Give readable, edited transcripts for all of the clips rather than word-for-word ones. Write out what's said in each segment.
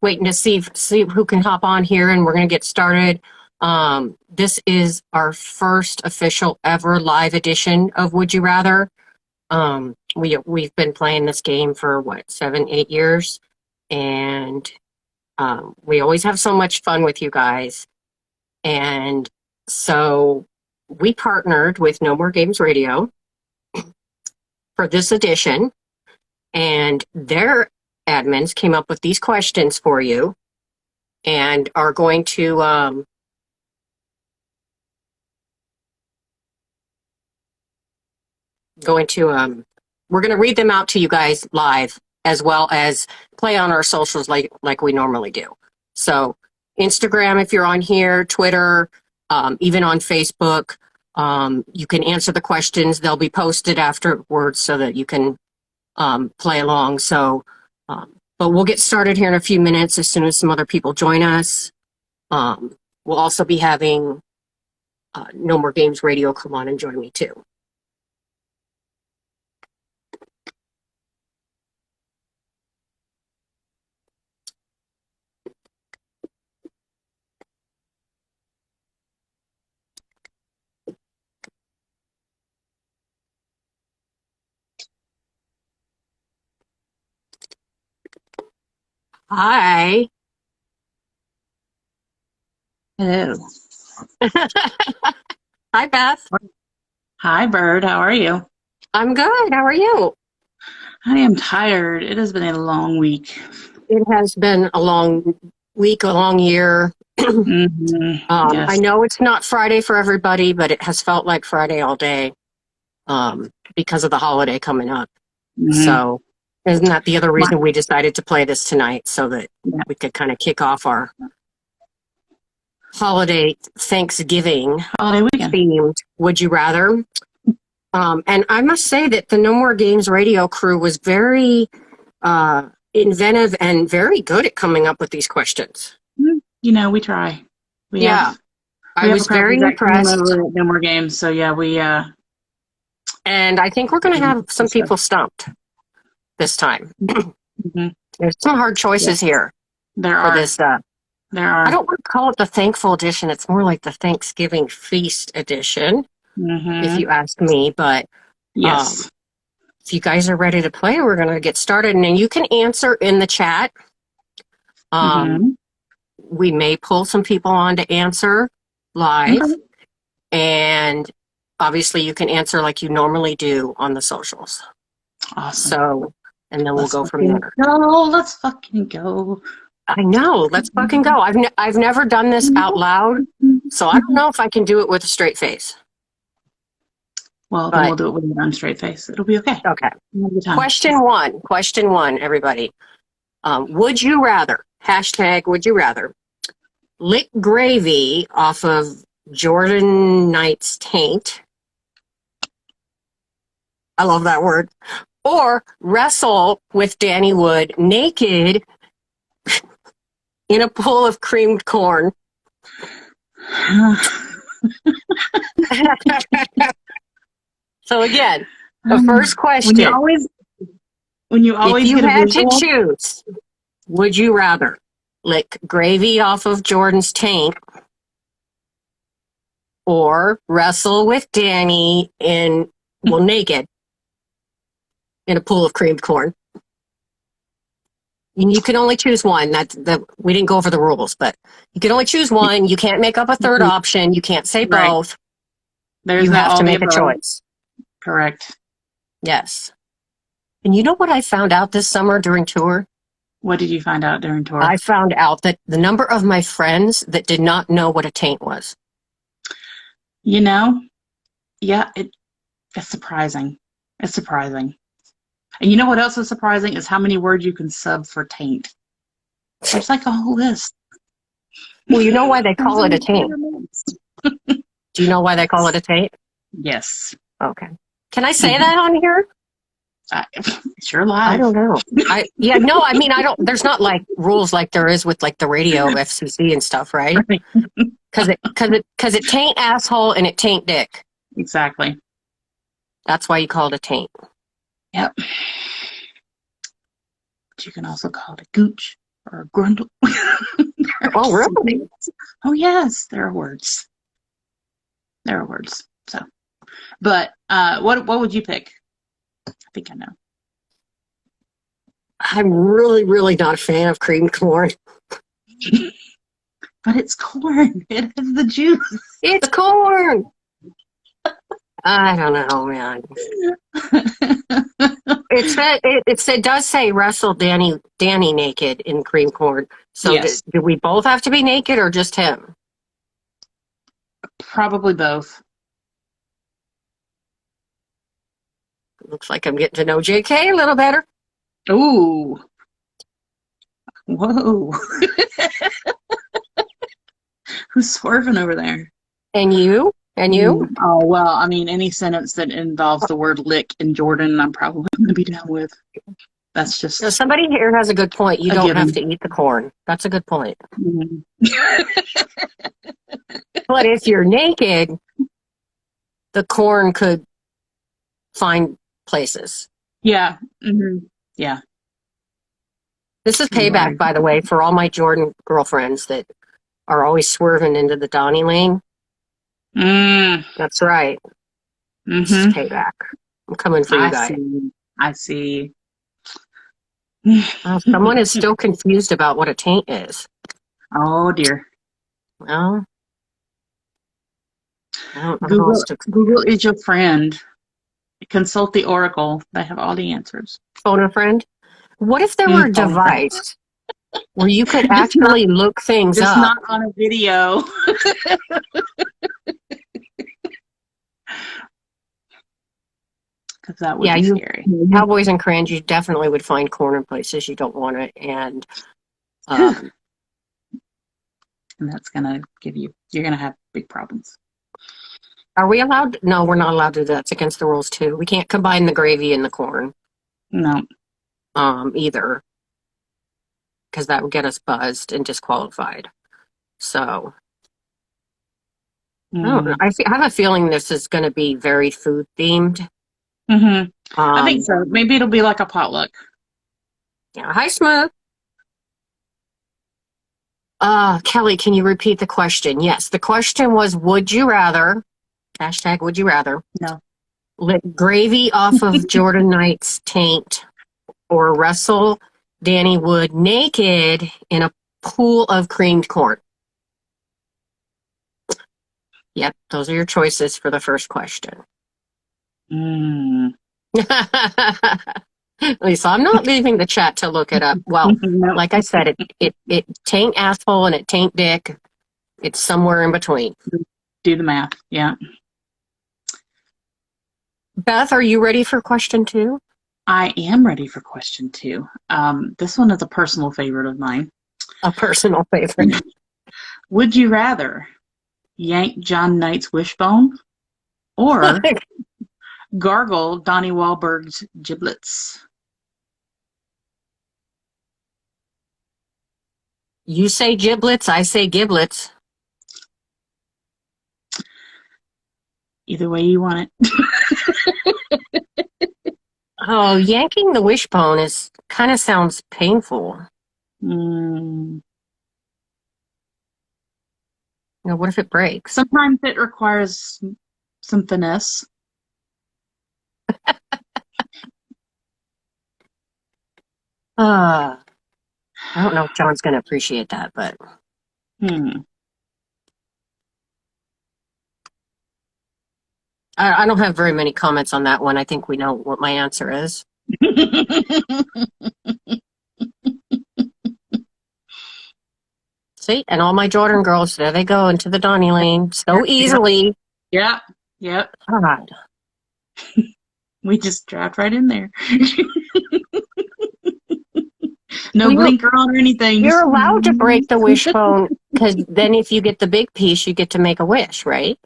waiting to see who can hop on here, and we're going to get started. This is our first official ever live edition of Would You Rather. We've been playing this game for what, 7-8 years, and we always have so much fun with you guys. And so we partnered with No More Games Radio for this edition, and their admins came up with these questions for you and are going to we're going to read them out to you guys live, as well as play on our socials like we normally do. So Instagram, if you're on here, Twitter, even on Facebook, you can answer the questions. They'll be posted afterwards so that you can play along. So, but we'll get started here in a few minutes as soon as some other people join us. We'll also be having No More Games Radio come on and join me too. Hi. Hello. Hi, Beth. Hi, Bird. How are you? I'm good. How are you? I am tired. It has been a long week. It has been a long week, a long year. Yes. I know it's not Friday for everybody, but it has felt like Friday all day because of the holiday coming up. So isn't that the other reason we decided to play this tonight, so that we could kind of kick off our holiday Thanksgiving themed Would You Rather? And I must say that the No More Games Radio crew was very inventive and very good at coming up with these questions. You know, we try. I was very impressed. No More Games, so yeah, we. And I think we're going to have some people stumped this time. There's some hard choices here. There are. There are. I don't want to call it the Thankful Edition. It's more like the Thanksgiving Feast Edition, if you ask me. But yes, if you guys are ready to play, we're going to get started. And then you can answer in the chat. We may pull some people on to answer live. And obviously you can answer like you normally do on the socials. Awesome. So, and then we'll go from there. No, let's fucking go. I know. Let's fucking go. I've never done this out loud, so I don't know if I can do it with a straight face. Well, then we'll do it with an unstraight face. It'll be okay. Okay. Question one, everybody. Would you rather, hashtag would you rather, lick gravy off of Jordan Knight's taint? I love that word. Or wrestle with Danny Wood naked in a pool of creamed corn? So again, the first question. When you always if you get a had visual, to choose, would you rather lick gravy off of Jordan's taint or wrestle with Danny naked in a pool of creamed corn? You can only choose one. We didn't go over the rules, but you can only choose one. You can't make up a third option. You can't say both. You have to make a choice. Correct. Yes. And you know what I found out this summer during tour? What did you find out during tour? I found out that the number of my friends that did not know what a taint was. You know, yeah, it's surprising. It's surprising. And you know what else is surprising is how many words you can sub for taint. There's like a whole list. Well, you know why they call it a taint? Do you know why they call it a taint? Yes. Okay. Can I say that on here? It's your life. I don't know. I mean, I don't. There's not like rules like there is with like the radio FCC and stuff, right? Because it taint asshole and it taint dick. Exactly. That's why you call it a taint. Yep. But you can also call it a gooch. or grundle. Oh, really? Oh yes, there are words. There are words. So, but what would you pick? I think I know. I'm really, really not a fan of creamed corn. But it's corn. It has the juice. It's corn. I don't know, man. It does say wrestle Danny naked in cream corn. So Yes, do we both have to be naked or just him? probably both. Looks like I'm getting to know JK a little better. Ooh, whoa! Who's swerving over there? And you? And you? Oh well, I mean, any sentence that involves the word "lick" in Jordan, I'm probably going to be down with. That's You know, just somebody here has a good point. You a don't have given. to eat the corn. That's a good point. Mhm. But if you're naked, the corn could find places. Yeah. Yeah. This is You are. payback, by the way, for all my Jordan girlfriends that are always swerving into the Donnie lane. Mm, That's right. This is mm-hmm. payback. I'm coming for you I guys. see. I see. Well, someone is still confused about what a taint is. Oh dear. Well, I don't know how else Google to Google is your friend. Consult the Oracle. They have all the answers. phone a friend. What if there were a Phone a friend. device where you could Just not actually look things just up? not on a video. Because that would Yeah, be you scary. cowboys and crayons, you definitely would find corner places you don't want it. And um, And that's gonna you're gonna have big problems. are we allowed? No, we're not allowed to do that. It's against the rules too. We can't combine the gravy and the corn No. either, because that would get us buzzed and disqualified. So I don't know. Mm. I have a feeling this is going to be very food themed. Hmm. I think Um, so. Maybe it'll be like a potluck. yeah. Hi, Smooth. Kelly, can you repeat the question? Yes, the question was, would you rather, hashtag would you rather, No. lick gravy off of Jordan Knight's taint or wrestle Danny Wood naked in a pool of creamed corn? Yep, those are your choices for the first question. Mm. Lisa, I'm not leaving the chat to look it up. Well, No. like I said, it taint asshole and it taint dick. It's somewhere in between. Do the math. Yeah. Beth, are you ready for question two? I am ready for question two. This one is a personal favorite of mine. A personal favorite. Would you rather yank John Knight's wishbone or gargle Donnie Wahlberg's giblets? You say giblets, I say giblets. Either way you want it. Oh, yanking the wishbone is kind of sounds painful. Mm. You know, what if it breaks? Sometimes it requires some finesse. I don't know if John's going to appreciate that, but Hmm. I don't have very many comments on that one. I think we know what my answer is. See, and all my Jordan girls, there they go into the Donnie lane so easily. Yep. Yep. God. We just dropped right in there. No Well, blinker on or anything. you're Just allowed to break the wishbone because then if you get the big piece, you get to make a wish, right?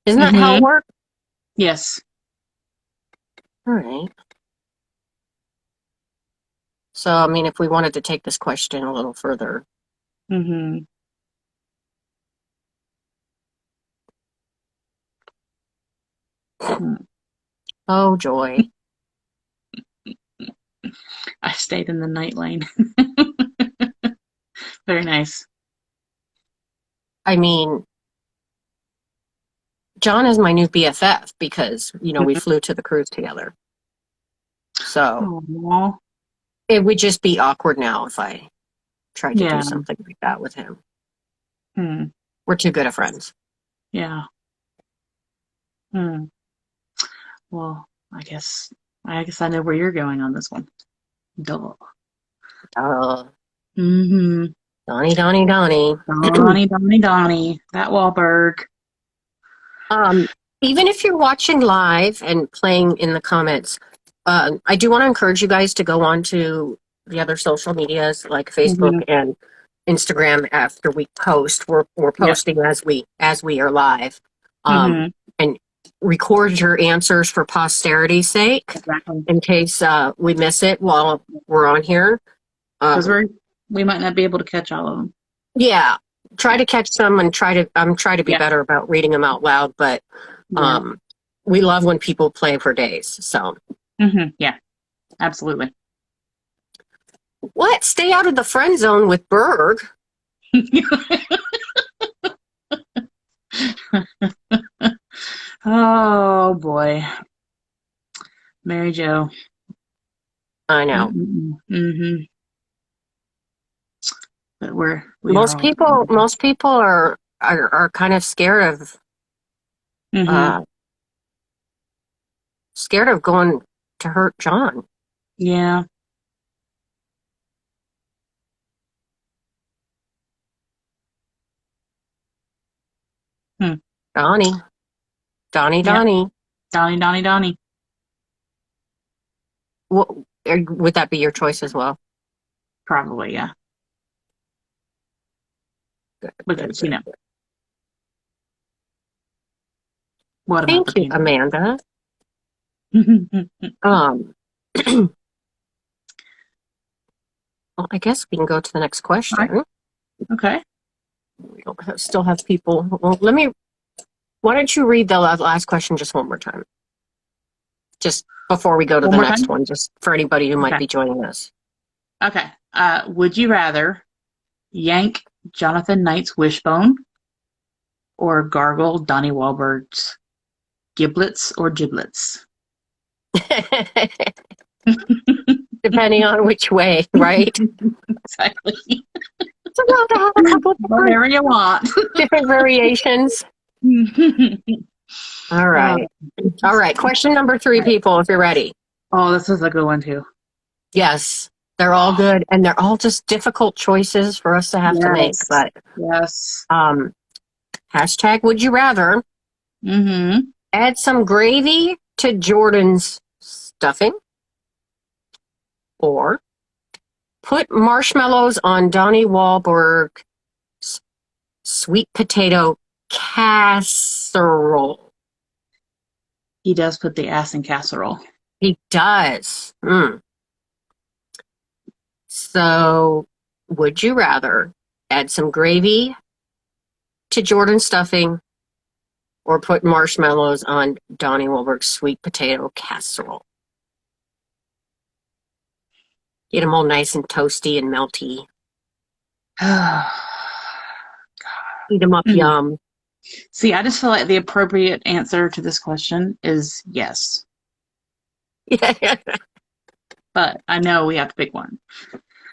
Isn't that how it Mhm. works? Yes. All right. So, I mean, if we wanted to take this question a little further, Mhm. Hmm. oh joy. I stayed in the night lane. Very nice. I mean, John is my new BFF because, we flew to the cruise together. So Aww. it would just be awkward now if I tried to do Yeah. something like that with him. Hmm. We're too good of friends. Yeah. Hmm. Well, I guess I know where you're going on this one. Duh. Uh, Mm-hmm. Donnie, Donnie, Donnie. Donnie. That Wahlberg. Um, Even if you're watching live and playing in the comments, I do want to encourage you guys to go on to the other social medias like Facebook Mm-hmm. and Instagram after we post. We're Yep. posting as we are live. Mm-hmm. And record your answers for posterity's sake Exactly. in case we miss it while we're on here. Because Um, we might not be able to catch all of them. yeah, try Yeah. to catch some and try to be Yeah. better about reading them out loud, but Yeah. um, we love when people play for days. So Mm-hmm. Yeah. Absolutely. what? Stay out of the friend zone with Berg. Oh boy, Mary Jo. I know. Mm-hmm. But we are Most all. people, most people are kind of Mm-hmm. uh, scared of going to hurt John. Yeah. Hmm. Donnie, Donnie, Yep. Donnie. Donnie. What, would that be your choice as well? Probably, yeah. Good, good, Because, good. what an Thank you, opportunity. Amanda. Um, well, I guess we can go to the next All right. question. Okay. We don't still have people. Well, why don't you read the last question just one more time? Just before we go to One the more next time. one, just for anybody who might Okay. be joining us. Okay. Would you rather yank Jonathan Knight's wishbone or gargle Donnie Wahlberg's giblets or giblets? Depending on which way, right? Exactly. It's allowed to have a couple Whatever you want. different variations. All Uh, right. All right. Question number 3, right. people, if you're ready. Oh, this is a good one too. Yes, they're all good, and they're all just difficult choices for us to have to make. Yes. But Yes. um, hashtag would you rather Mm-hmm. add some gravy to Jordan's stuffing or put marshmallows on Donnie Wahlberg's sweet potato casserole? He does put the ass in casserole. He does. So, would you rather add some gravy to Jordan's stuffing or put marshmallows on Donnie Wahlberg's sweet potato casserole? Get them all nice and toasty and melty. Eat them up, Mm. yum. See, I just feel like the appropriate answer to this question is yes. But I know we have to pick one.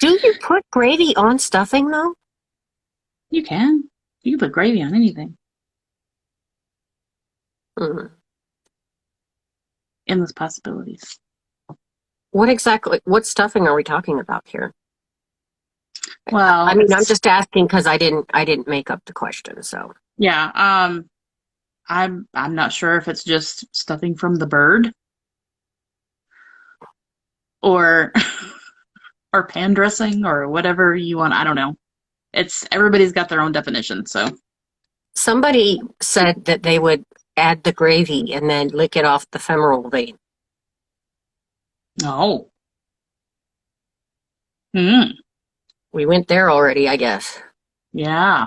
Do you put gravy on stuffing though? You can. You can put gravy on anything. Mm. Endless possibilities. What stuffing are we talking about here? Well, I mean, I'm it's just asking because I didn't make up the question. So yeah. I'm not sure if it's just stuffing from the bird or or pan dressing or whatever you want. I don't know. It's everybody's got their own definition. So somebody said that they would add the gravy and then lick it off the femoral vein. oh. Hmm. We went there already, I guess. Yeah.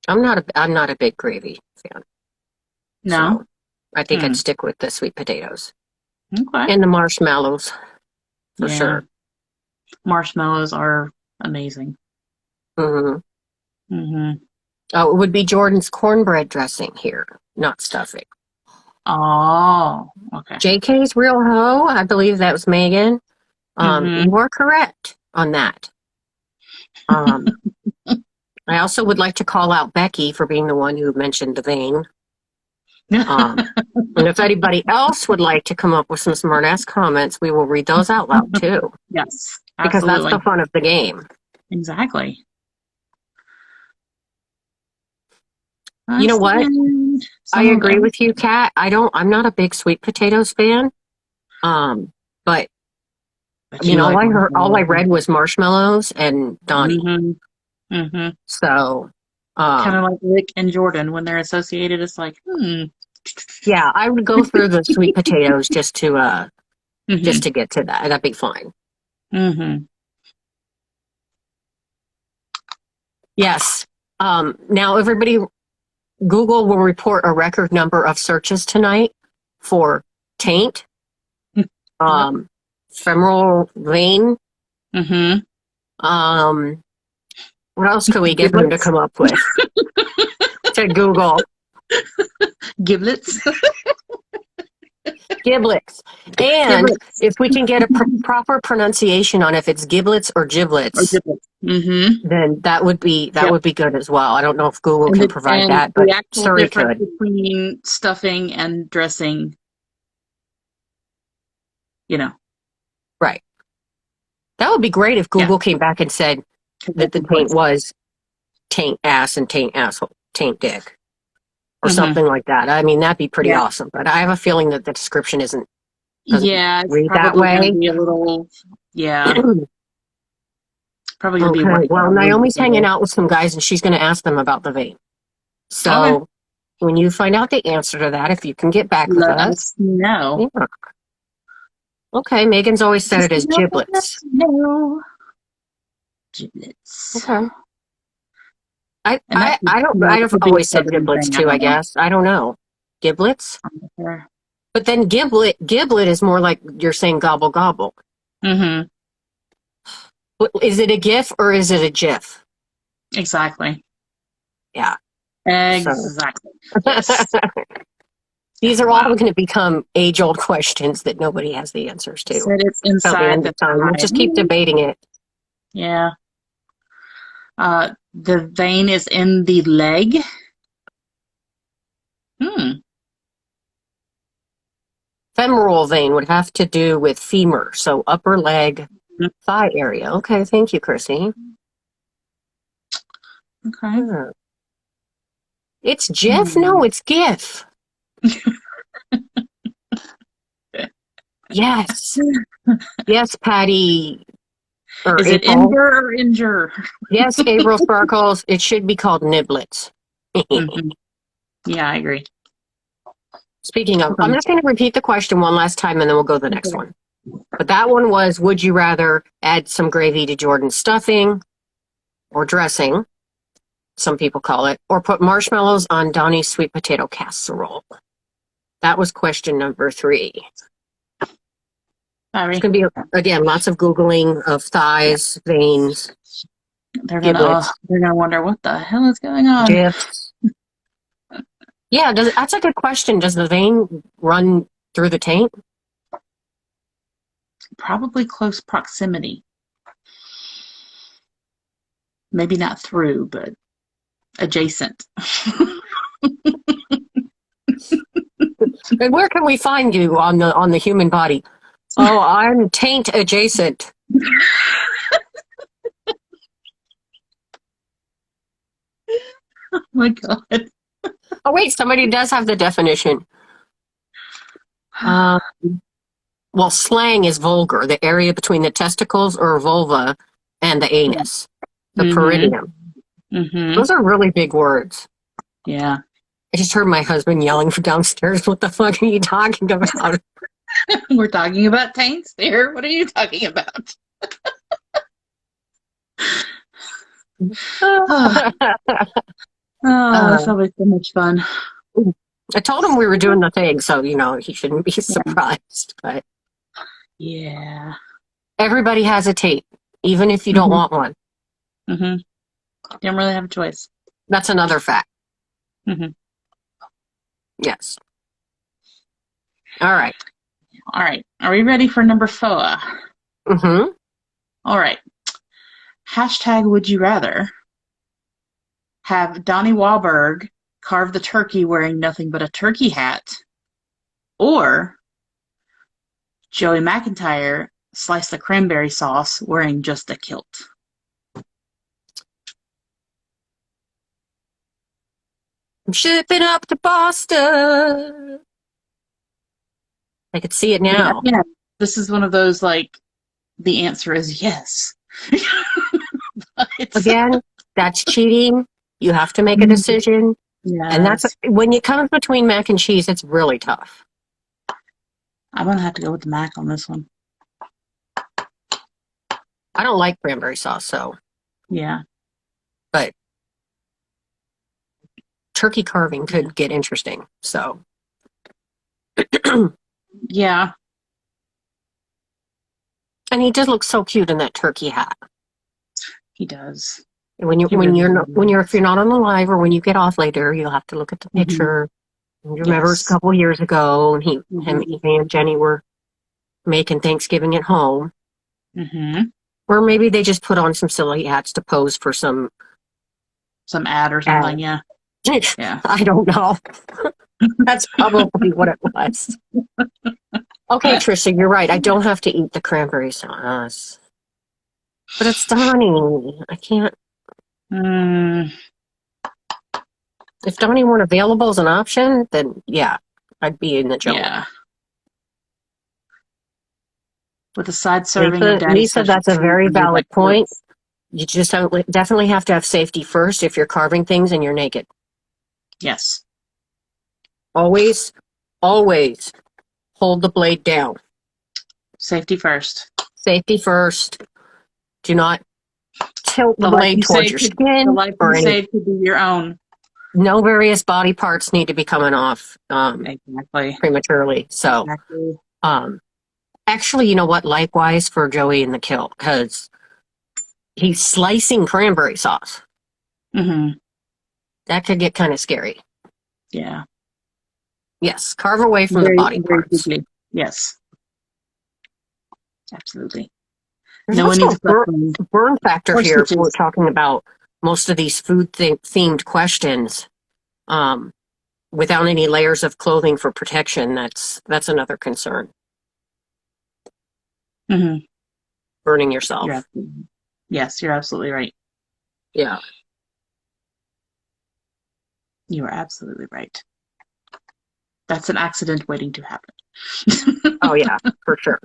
I'm not a big gravy fan. No. So I think Hmm. I'd stick with the sweet potatoes Okay. and the marshmallows for Yeah. sure. Marshmallows are amazing. hmm Mm-hmm. Oh, it would be Jordan's cornbread dressing here, not stuffing. Oh, okay. JK's Real Ho, I believe that was Megan. Mm-hmm. You are correct on that. Um, I also would like to call out Becky for being the one who mentioned the vein. And if anybody else would like to come up with some smart ass comments, we will read those out loud too, Yes, because that's the absolutely. fun of the game. Exactly. You know That's the what? end. I Some of agree with you, everything. Kat. I'm not a big sweet potatoes fan. But I But mean, you like all I marshmallows. read was marshmallows and Donnie. Mm-hmm. Mm-hmm. So, Kind of um, like Rick and Jordan when they're associated. It's like, yeah, I would go through the sweet potatoes just Mm-hmm. to get to that. That'd be fine. Mm-hmm. Yes. Now everybody, Google will report a record number of searches tonight for taint, Yep. um, femoral vein. Mm-hmm. Um, what else could we get them to Giblets. come up with? To Google Giblets. giblets. And Giblets. if we can get a proper pronunciation on if it's giblets or Or giblets, giblets. Mm-hmm. then that Yep. would be good as well. I don't know if Google And can the provide and that, but the actual Surrey difference could. between stuffing and dressing, you know. Right. That would be great if Yeah. Google came back and said Because that that's the taint important. was taint ass and taint asshole, taint dick, or Mm-hmm. something like that. I mean, that'd be pretty Yeah. awesome. But I have a feeling that the description doesn't Yeah, it's read that probably going to way. be a little, yeah, probably going to be Okay. worded Well, out Naomi's hanging reasonable. out with some guys, and she's going to ask them about the vein. Okay. So when you find out the answer to that, if you can get back with Let us, us know. yeah. Okay. Megan's always said Just it as let giblets. us know. Giblets. Okay. And that could, that I've could be a always said southern giblets thing. I too, I don't know. guess. I don't know. Giblets? I'm not sure. But then giblet is more like you're saying gobble gobble. Mm-hmm. Is it a GIF or is it a GIF? Exactly. Yeah. So Exactly. Yes. these are all Wow. going to become age-old questions that nobody has the answers to. Said it's Till the inside end the of time. We'll thigh. just keep debating it. Yeah. The vein is in the leg. Hmm. Femoral vein would have to do with femur, so upper leg, thigh area. Okay, thank you, Chrissy. Okay. Hmm. It's GIF? Hmm. No, it's GIF. Yes. Yes, Patty or Is it April. injure or injure? Yes, April Sparkles. It should be called niblets. Hmm. Yeah, I agree. Speaking of, I'm Okay. just going to repeat the question one last time and then we'll go to the next Okay. one. But that one was, would you rather add some gravy to Jordan's stuffing or dressing, some people call it, or put marshmallows on Donnie's sweet potato casserole? That was question number 3. It's Sorry. going to be, again, lots of Googling of Yeah. thighs, veins, giblets, They're gonna wonder what the hell is going on. gifs. Yeah, that's a good question. Does the vein run through the taint? Probably close proximity. Maybe not through, but adjacent. And where can we find you on the human body? Oh, I'm taint adjacent. Oh my god. Oh wait, somebody does have the definition. Um, well, slang is vulgar, the area between the testicles or vulva and the anus, the Mm-hmm. perineum. Mm-hmm. Those are really big words. Yeah. I just heard my husband yelling from downstairs. What the fuck are you talking about? We're talking about taints there. What are you talking about? Oh, uh, it's always so much fun. I told him we were doing the thing, so he shouldn't be Yeah. surprised. But Yeah. everybody has a tape, even if you don't Mm-hmm. want one. Mm-hmm. Didn't really have a choice. That's another fact. Hmm. Yes. All right. All right. Are we ready for number 4? Mm-hmm. All right. Hashtag would you rather have Donnie Wahlberg carve the turkey wearing nothing but a turkey hat, or Joey McIntyre slice the cranberry sauce wearing just a kilt? I'm shipping up to Boston. I could see it I mean, now. again, this is one of those like the answer is yes. It's Again, that's cheating. You have to make a decision. And that's yes. when it comes between mac and cheese, it's really tough. I'm gonna have to go with the Mac on this one. I don't like cranberry sauce, so, Yeah. but turkey carving Yeah. could get interesting. So, Yeah. and he does look so cute in that turkey hat. He does. And when you He really if you're not on the live or when you get off later, you'll have to look at the hmm picture. And you remember it was a Yes. couple years ago, and Hmm. he and Jenny were making Thanksgiving at home. Hmm. Or maybe they just put on some silly hats to pose for some Some ad or ad. something. Yeah. Yeah. I don't know. That's probably what it was. Okay, Trisha, you're right. I don't have to eat the cranberry sauce. But it's Donnie. I can't. Mm, If Donnie weren't available as an option, then yeah, I'd be in the Joey. yeah. With a side serving of Daddy's Lisa, that's a specialty very under that valid kilt. point. You just definitely have to have safety first if you're carving things and you're naked. Yes. Always, always hold the blade down. Safety first. Safety first. Do not tilt the The life blade you towards save your could the skin life or you any. save could be your own. No various body parts need to be coming off Exactly. prematurely. So, Exactly. um, actually, you know what? Likewise for Joey in the kill, because he's slicing cranberry sauce. Hmm. That could get kind of scary. Yeah. Yes, carve away from the Very, body very parts. deeply. Yes. Absolutely. There's No one also needs a butt wound burn factor or here if we're stitches. talking about most of these food themed questions. Um, without any layers of clothing for protection, that's another concern. Hmm. Burning You're yourself. absolutely, yes, you're absolutely right. Yeah. You are absolutely right. That's an accident waiting to happen. Oh yeah, for sure.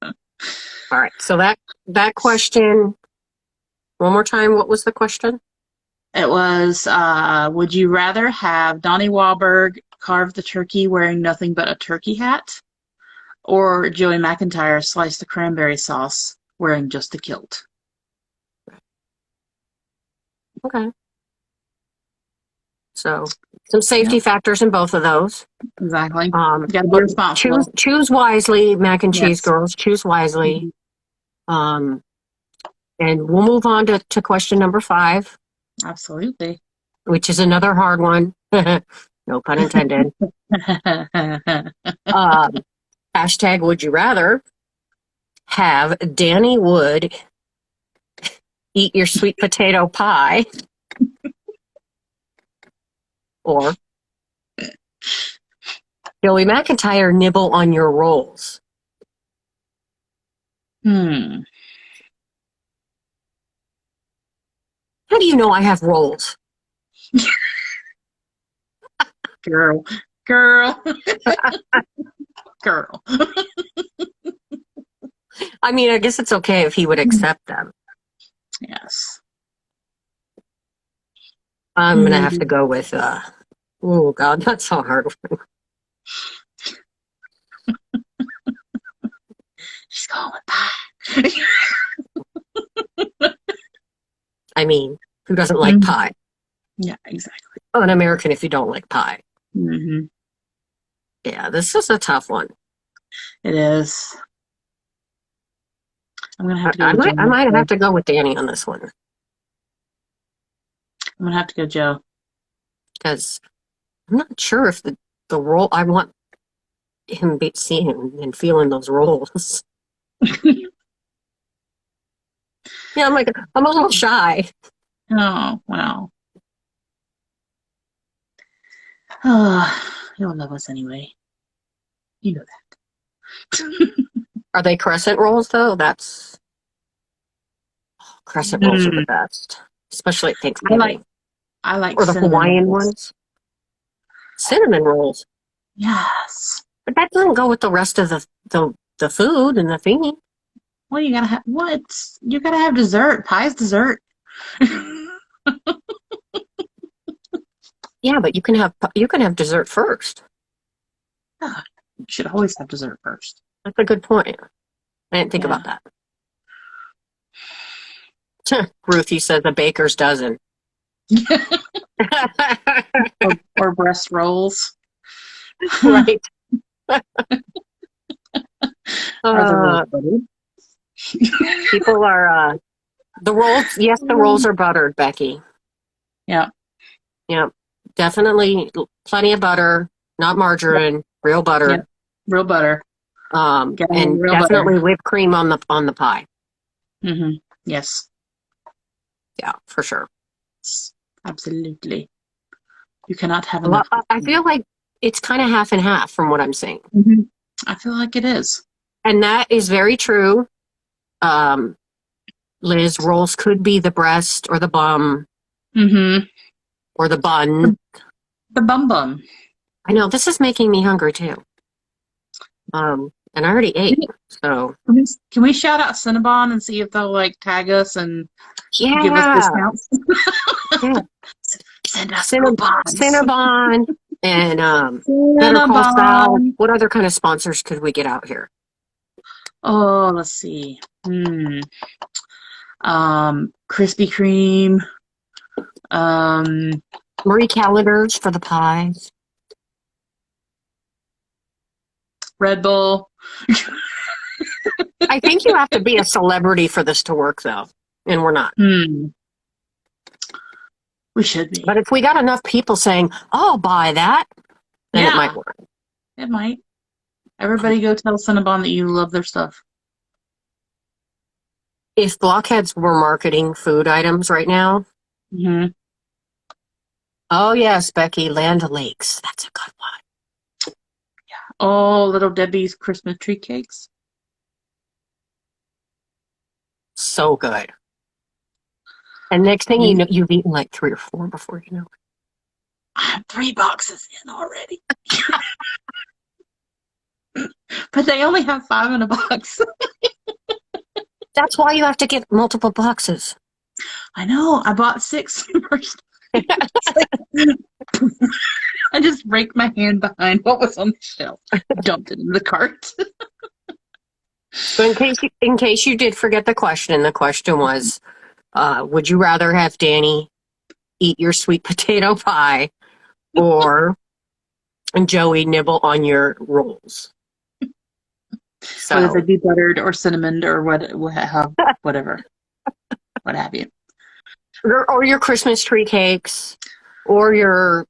All right. So that question. One more time. What was the question? It was, would you rather have Donnie Wahlberg carve the turkey wearing nothing but a turkey hat, or Joey McIntyre slice the cranberry sauce wearing just a kilt? Okay. So some safety Yep, factors in both of those. exactly. You got to be But choose responsible. choose wisely, mac and cheese Yes. girls. Choose wisely. Mhm. Um, and we'll move on to question number 5, Absolutely. which is another hard one. No pun intended. Um, hashtag would you rather have Danny Wood eat your sweet potato pie or Joey McIntyre nibble on your rolls? Hmm. How do you know I have rolls? Girl. Girl. Girl. I mean, I guess it's okay if he would accept them. Yes. I'm going to have to Hmm. go with, oh God, that's so hard. She's going with pie. I mean, who doesn't like Mhm. pie? Yeah, exactly. An American if you don't like pie. Hmm. Yeah, this is a tough one. It is. I'm gonna have to go I with might Jenny. have to go with Danny on this one. I'm gonna have to go, Joe. because I'm not sure if the roll I want him seeing and feeling those rolls. Yeah, I'm a little shy. Oh, well. Oh, you'll love us anyway. You know that. Are they crescent rolls though? That's crescent rolls are the Mm, best, especially at I like Thanksgiving I like or the cinnamon Hawaiian rolls. ones. Cinnamon rolls, Yes. but that doesn't go with the rest of the food and the theme. Well, you gotta have what? You gotta have dessert. Pie's dessert. Yeah, but you can have dessert first. You should always have dessert first. That's a good point. I didn't think Yeah. about that. Ruthie says a baker's dozen. Or breast rolls. Right. Are the rolls Uh, buttered? people are the rolls. Yes, the rolls are buttered, Becky. Yeah. Yeah, definitely plenty of butter, not Yep. margarine, real Yep. butter. Real butter. Gotta have And real butter. definitely whipped cream on the pie. Yes. Yeah, for sure. Absolutely. You cannot have Well, enough. I feel like it's kind of half and half from what I'm saying, Mm-hmm. I feel like it is. and that is very true. Um, Liz, rolls could be the breast or the bum Mm-hmm. or the bun. The bum bum. I know this is making me hungry too. And I already ate, so Can we shout out Cinnabon and see if they'll like tag us and give us yeah, discounts? yeah. Send us coupons. Cinnabon and Better Call Sal. Cinnabon. What other kind of sponsors could we get out here? Oh, let's see. Krispy Kreme. Um, Marie Callender's for the pies. Red Bull. I think you have to be a celebrity for this to work, though, and we're not. We should be. But if we got enough people saying, "I'll buy that," then it might work. It might. Everybody go tell Cinnabon that you love their stuff. If Blockheads were marketing food items right now, Mm-hmm. oh yes, Becky, Land O'Lakes. That's a good one. Oh, Little Debbie's Christmas tree cakes. So good. And next thing you know, you've eaten like 3 or 4 before you know it. I have 3 boxes in already. But they only have 5 in a box. That's why you have to get multiple boxes. I know. I bought 6 first. I just raked my hand behind what was on the shelf, dumped it in the cart. So in case you did forget the question was, would you rather have Danny eat your sweet potato pie or Joey nibble on your rolls? So Whether they be buttered or cinnamoned or whatever, what have you. or your Christmas tree cakes or your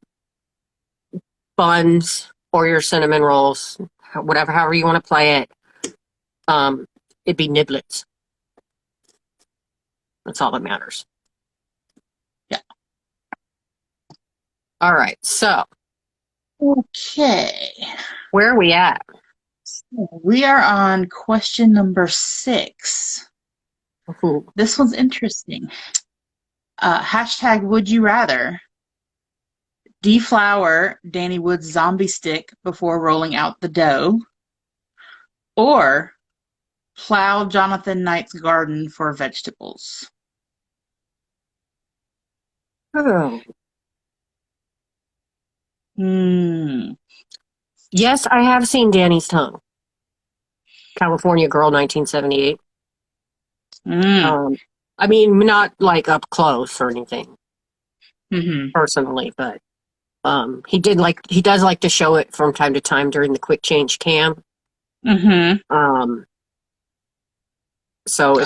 buns or your cinnamon rolls, however you want to play it. It'd be niblets. That's all that matters. Yeah. All right. So Okay. where are we at? We are on question number 6. Ooh. This one's interesting. Hashtag would you rather deflower Danny Wood's zombie stick before rolling out the dough, or plow Jonathan Knight's garden for vegetables? Oh. Hmm. Yes, I have seen Danny's tongue. California Girl, 1978. I mean, not like up close or anything personally, but he does like to show it from time to time during the quick change cam. So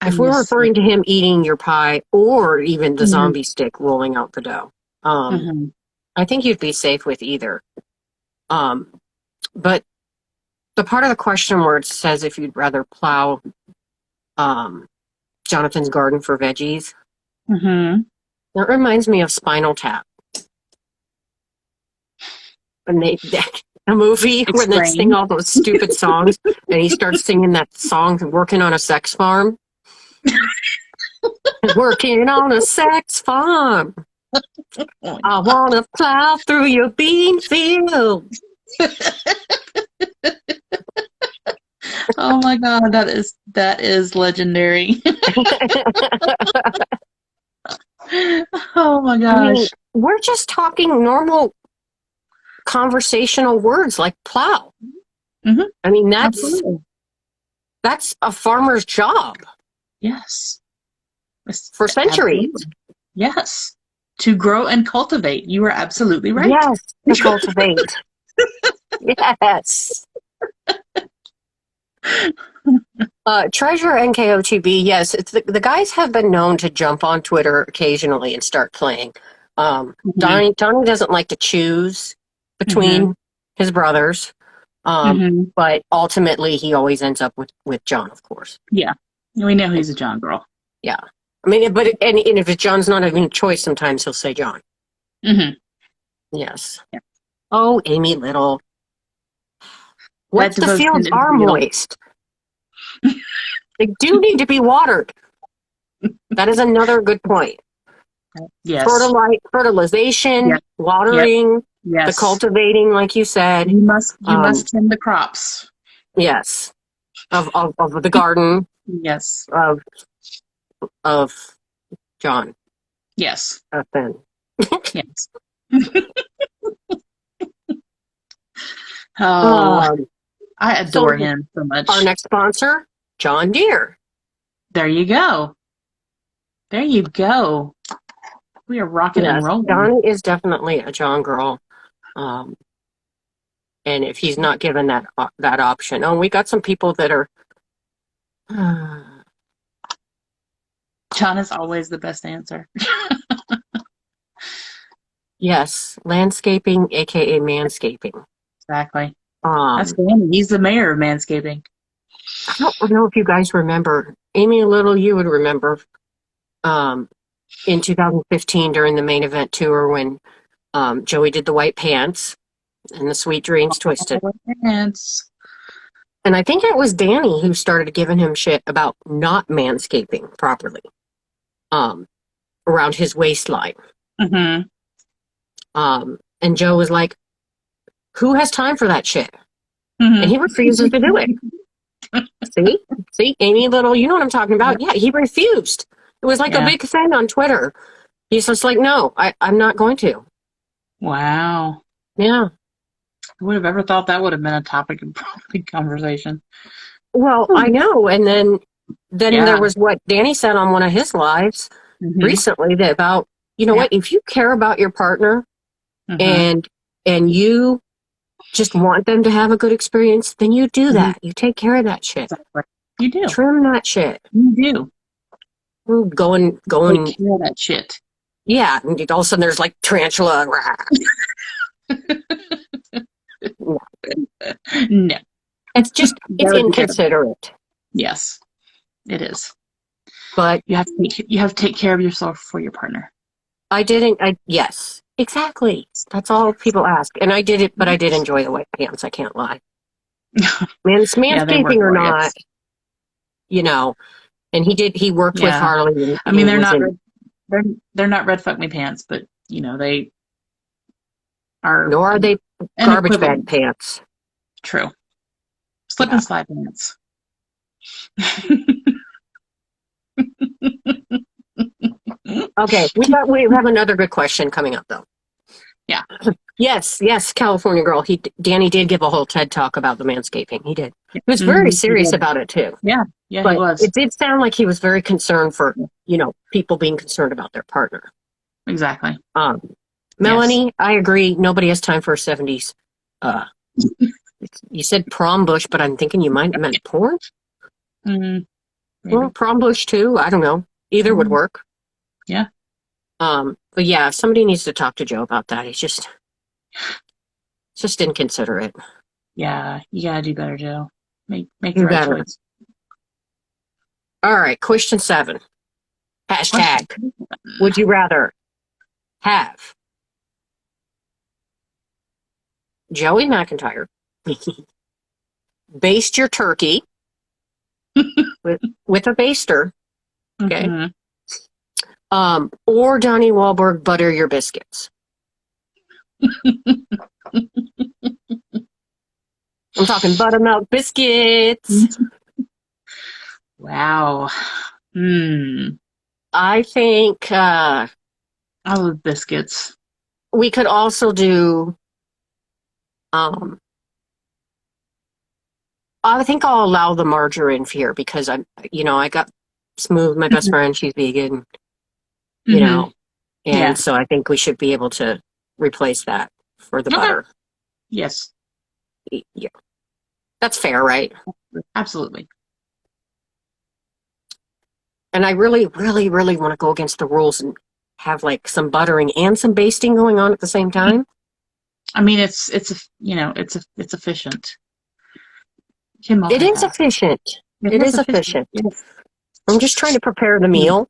I If we're miss. referring to him eating your pie or even the Mhm. zombie stick rolling out the dough, Mhm. I think you'd be safe with either. But the part of the question where it says if you'd rather plow um, Jonathan's garden for veggies, Mhm. that reminds me of Spinal Tap. And a movie where they sing Explain. all those stupid songs, and he starts singing that song, "Working on a Sex Farm." Working on a sex farm. Oh I want to plow through your bean field. my God, that is legendary. Oh my I mean, gosh. we're just talking normal conversational words like plow. Mhm. I mean, Absolutely. that's a farmer's job Yes. for centuries. Absolutely. Yes. To grow and cultivate. You are absolutely right. Yes, to cultivate. Yes. Treasure NKOTB, yes, the guys have been known to jump on Twitter occasionally and start playing. Mhm. Donnie doesn't like to choose Mhm. between his brothers, Mhm. but ultimately he always ends up with John, of course. Yeah. We know he's a John girl. Yeah. I mean, and if it's John's not even a choice, sometimes he'll say John. Mhm. Yes. Yeah. Oh, Amy Little. What That if the devotion fields is are real. moist? They do need to be watered. That is another good point. Yes. Fertilization, Yep. Yep. watering, the Yes. cultivating, like you said. You must tend the crops. Yes, of the garden Yes. of of John. Yes. Then. Yes. Oh, Um, I so adore him so our much. next sponsor, John Deere. There you go. There you go. We are rocking and Yes, rolling. Donnie is definitely a John girl. Um, and if he's not given that option, oh, we got some people that are. John is always the best answer. Yes, landscaping, aka manscaping. Exactly. That's Um, Danny. He's the mayor of manscaping. I don't know if you guys remember, Amy Little, you would remember, um, in 2015 during the main event tour when Joey did the white pants and the Sweet Dreams Twisted. Pants. And I think it was Danny who started giving him shit about not manscaping properly um, around his waistline. Mm-hmm. And Joe was like, who has time for that shit? And Mm-hmm. he refuses to do it. See? See, Amy Little, you know what I'm talking about? Yep. Yeah, he refused. It was like a Yeah. big thing on Twitter. He's just like, no, I'm not going to. Wow. Yeah. Who would have ever thought that would have been a topic of conversation? Well, I know. And then there Yeah. was what Danny said on one of his lives Mm-hmm. recently that about, you know Yeah. what, if you care about your partner Mm-hmm. and you just want them to have a good experience, then you do Mm-hmm. that. You take care of that shit. Exactly. You do. Trim that shit. You do. Take Going, care of that shit. yeah. And all of a sudden there's like tarantula. No. It's Never do that. inconsiderate. Yes, it is. But You have to take care of yourself for your partner. yes, exactly. That's all people ask. And I did it, but I did enjoy the white pants. I can't lie. Yeah, they were Manscaping or not, glorious. you know, and he worked with Yeah. Harley and, I mean, and they're was not in, red, they're not red fuck me pants, but they are nor are they an garbage bag equivalent. pants. True. Slip Yeah. and slide pants. Okay. We have another good question coming up though. Yeah. Yes, California girl. Danny did give a whole TED talk about the manscaping. He did. He was very Mm-hmm. He serious did. about it too. Yeah. Yeah, he But was. it did sound like he was very concerned for, people being concerned about their partner. Exactly. Yes. Melanie, I agree. Nobody has time for a 70s. Uh, you said prom bush, but I'm thinking you might have meant porn. Mm, maybe. prom bush too. I don't know. Either would Mm, work. yeah. But yeah, somebody needs to talk to Joe about that. He's just inconsiderate. Yeah. You gotta do better, Joe. Make the You right better. choice. All right, question 7. Question. Hashtag. Would you rather have Joey McIntyre baste your turkey with a baster, okay? Hmm. Or Donnie Wahlberg butter your biscuits? I'm talking buttermilk biscuits. Wow. Hmm. I think I love biscuits. we could also do. Um, I think I'll allow the margarine here because I got Smooth, my best friend. She's vegan, you Hmm. know, and Yeah. so I think we should be able to replace that for the Okay. butter. Yes. Yeah, that's fair, right? Absolutely. And I really, really, really want to go against the rules and have like some buttering and some basting going on at the same time. I mean, it's efficient. You can It is multitask. efficient. It It is is efficient. efficient. Yes. I'm just trying to prepare the meal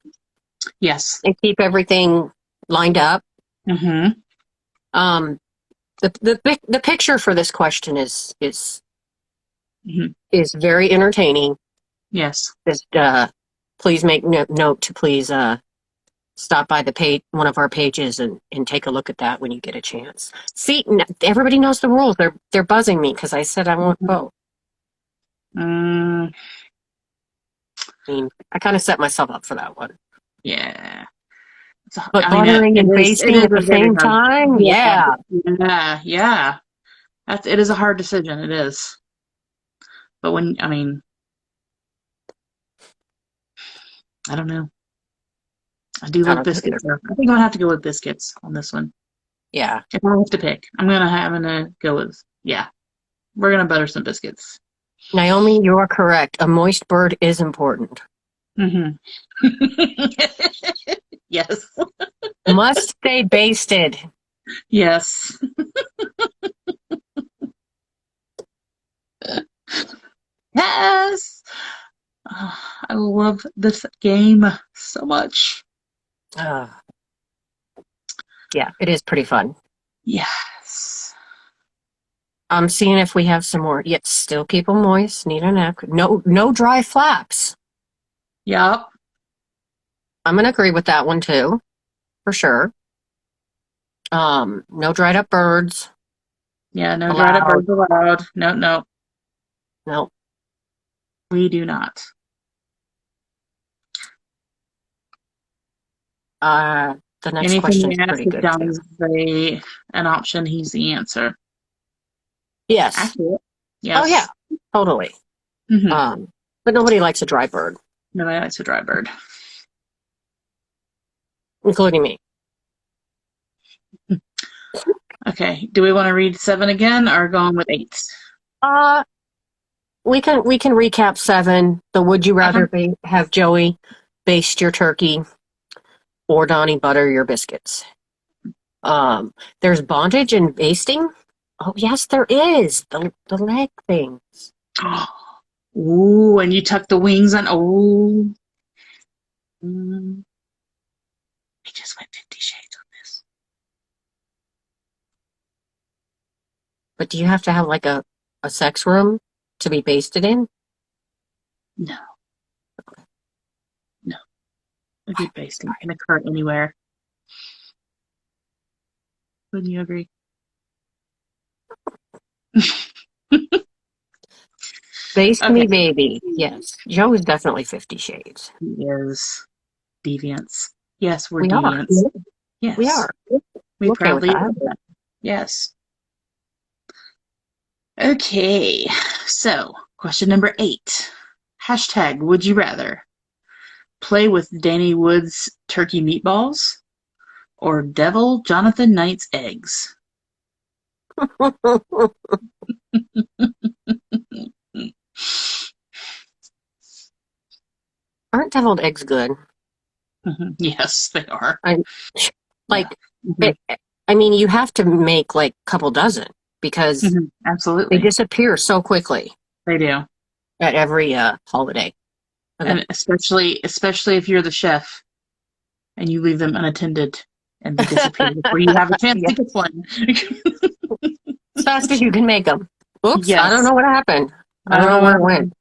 Yes. and keep everything lined up. Mm-hmm. Um, the picture for this question Hmm. is very entertaining. Yes. Just please make note to please stop by the page, one of our pages, and take a look at that when you get a chance. See, everybody knows the rules. They're buzzing me because I said I want both. Mm, I mean, I kind of set myself up for that one. yeah. But I mean, buttering and it basting is at the a very same hard. time, Yeah. yeah. Yeah. Yeah. It is a hard decision. It is. But I mean, I don't know. I do I love don't know either. biscuits. So I think I'm gonna have to go with biscuits on this one. Yeah. If I have to pick, I'm gonna go with, yeah. We're gonna butter some biscuits. Naomi, you are correct. A moist bird is important. Hmm. Yes. Must stay basted. Yes. Yes. I love this game so much. Uh, yeah, it is pretty fun. Yes. I'm seeing if we have some more. Yet still keep them moist. Need a napkin. No dry flaps. Yep. I'm gonna agree with that one too, for sure. No dried up birds Yeah, no dried up allowed. birds allowed. No, no, No. we do not. The next Anything question we is ask pretty if good too. Johnny's an option, he's the answer. Yes. Accurate. Oh yeah, Yes. totally. Mm-hmm. But nobody likes a dry bird, Nobody likes a dry bird. including me. Okay. Do we want to read 7 again or go on with 8? Uh, we can recap 7. The would you Okay. rather have Joey baste your turkey or Donnie butter your biscuits? There's bondage and basting. Oh yes, there is the leg things. Ooh, and you tuck the wings on. Oh. Mm. We just went 50 Shades on this. But do you have to have like a sex room to be basted in? No, no. A good basting can occur anywhere. Wouldn't you agree? Baste Okay. me, baby. Yes, Joe is definitely 50 Shades. He is deviants. Yes, we're We are. deviants. We Yes. are. We I'm okay with proudly that. admit that. Yes. Okay. So, question number 8. Hashtag would you rather play with Danny Wood's turkey meatballs or Devil Jonathan Knight's eggs? Aren't deviled eggs good? Yes, they are. I Yeah. like Hmm. it, I mean, you have to make like a couple dozen because they Absolutely. disappear so quickly They do. at every holiday event. And especially if you're the chef and you leave them unattended and they disappear before you have a chance Yeah, to get one. as fast as you can make them. Oops, I don't Yes. know what happened. I I don't don't know know where what it went.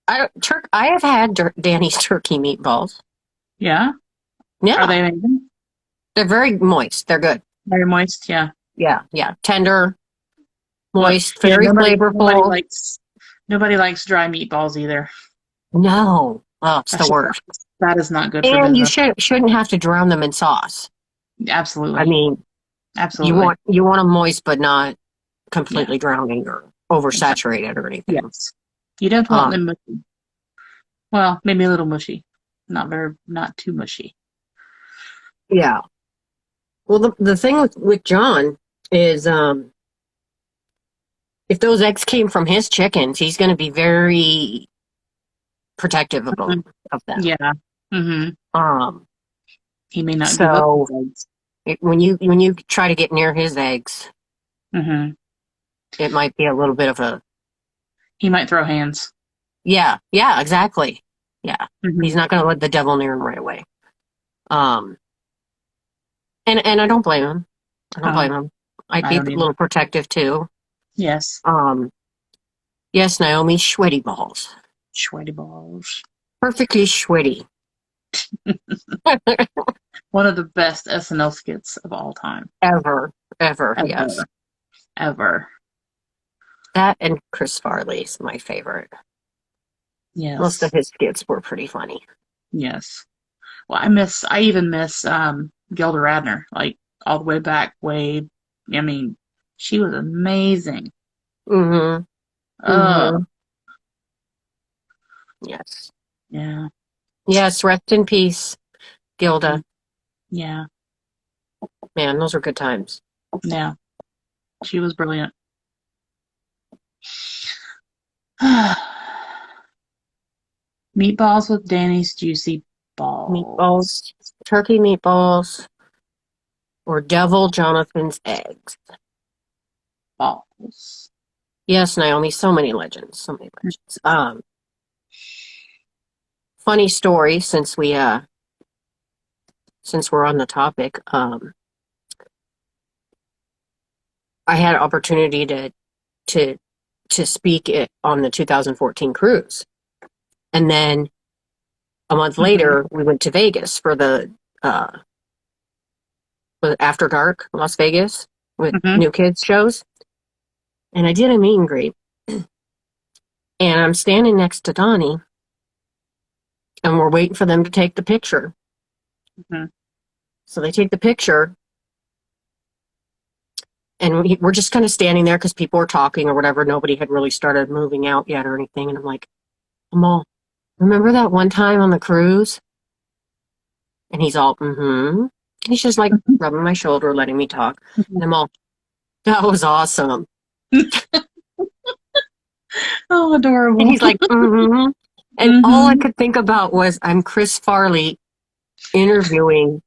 happened. I have had Danny's turkey meatballs. Yeah. Are Yeah, they amazing? they're very moist. They're good. Very moist. Yeah. Yeah, yeah, tender, What? moist, Yeah. very Nobody flavorful. likes dry meatballs either. No, oh, it's the That's just worst. that is not good for And you business. shouldn't have to drown them in sauce. I Absolutely. mean, Absolutely. you want them moist, but not Yeah. completely drowning or Exactly. oversaturated or anything. Yes. You don't want Um, them mushy. Well, maybe a little mushy. Not too mushy. yeah. Well, the thing with John is, if those eggs came from his chickens, he's going to be very protective Mhm. of them. Yeah. Hmm. Um, He may not give up his so eggs. when you try to get near his eggs, Hmm. it might be a little bit of a He might throw hands. yeah, exactly. Yeah, he's Hmm. not going to let the devil near him right away. Um, and I don't blame him. I don't Oh, blame him. I'd I be a don't even. little protective too. Yes. Um, yes, Naomi, sweaty balls, Sweaty balls. perfectly sweaty. One of the best SNL skits of all time. Ever, ever, yes. Ever. Ever. That and Chris Farley's my favorite. Most of Yes. his skits were pretty funny. Yes. Well, I even miss Gilda Radner, like all the way back way. I mean, she was amazing. Mm-hmm. Mm-hmm. Oh, Yes. yeah. Yes, rest in peace, Gilda. Yeah. Man, those were good times. Yeah. She was brilliant. Meatballs with Danny's juicy balls. Meatballs, turkey meatballs, or Devil Jonathan's eggs. Balls. Yes, Naomi, so many legends, so many legends. Funny story since we're on the topic. I had an opportunity to to speak it on the 2014 cruise. And then a month Hmm. later, we went to Vegas uh, for the After Dark Las Vegas with Hmm. New Kids shows. And I did a meet and greet. And I'm standing next to Donnie, and we're waiting for them to take the picture. Hmm. So they take the picture, and we're just kind of standing there because people were talking or whatever. Nobody had really started moving out yet or anything. And I'm like, Amal, remember that one time on the cruise? And he's all, mm-hmm. He's just like rubbing my shoulder, letting me talk. And I'm all, that was awesome. Oh, And adorable. he's like, mm-hmm. And all I Hmm. could think about was I'm Chris Farley interviewing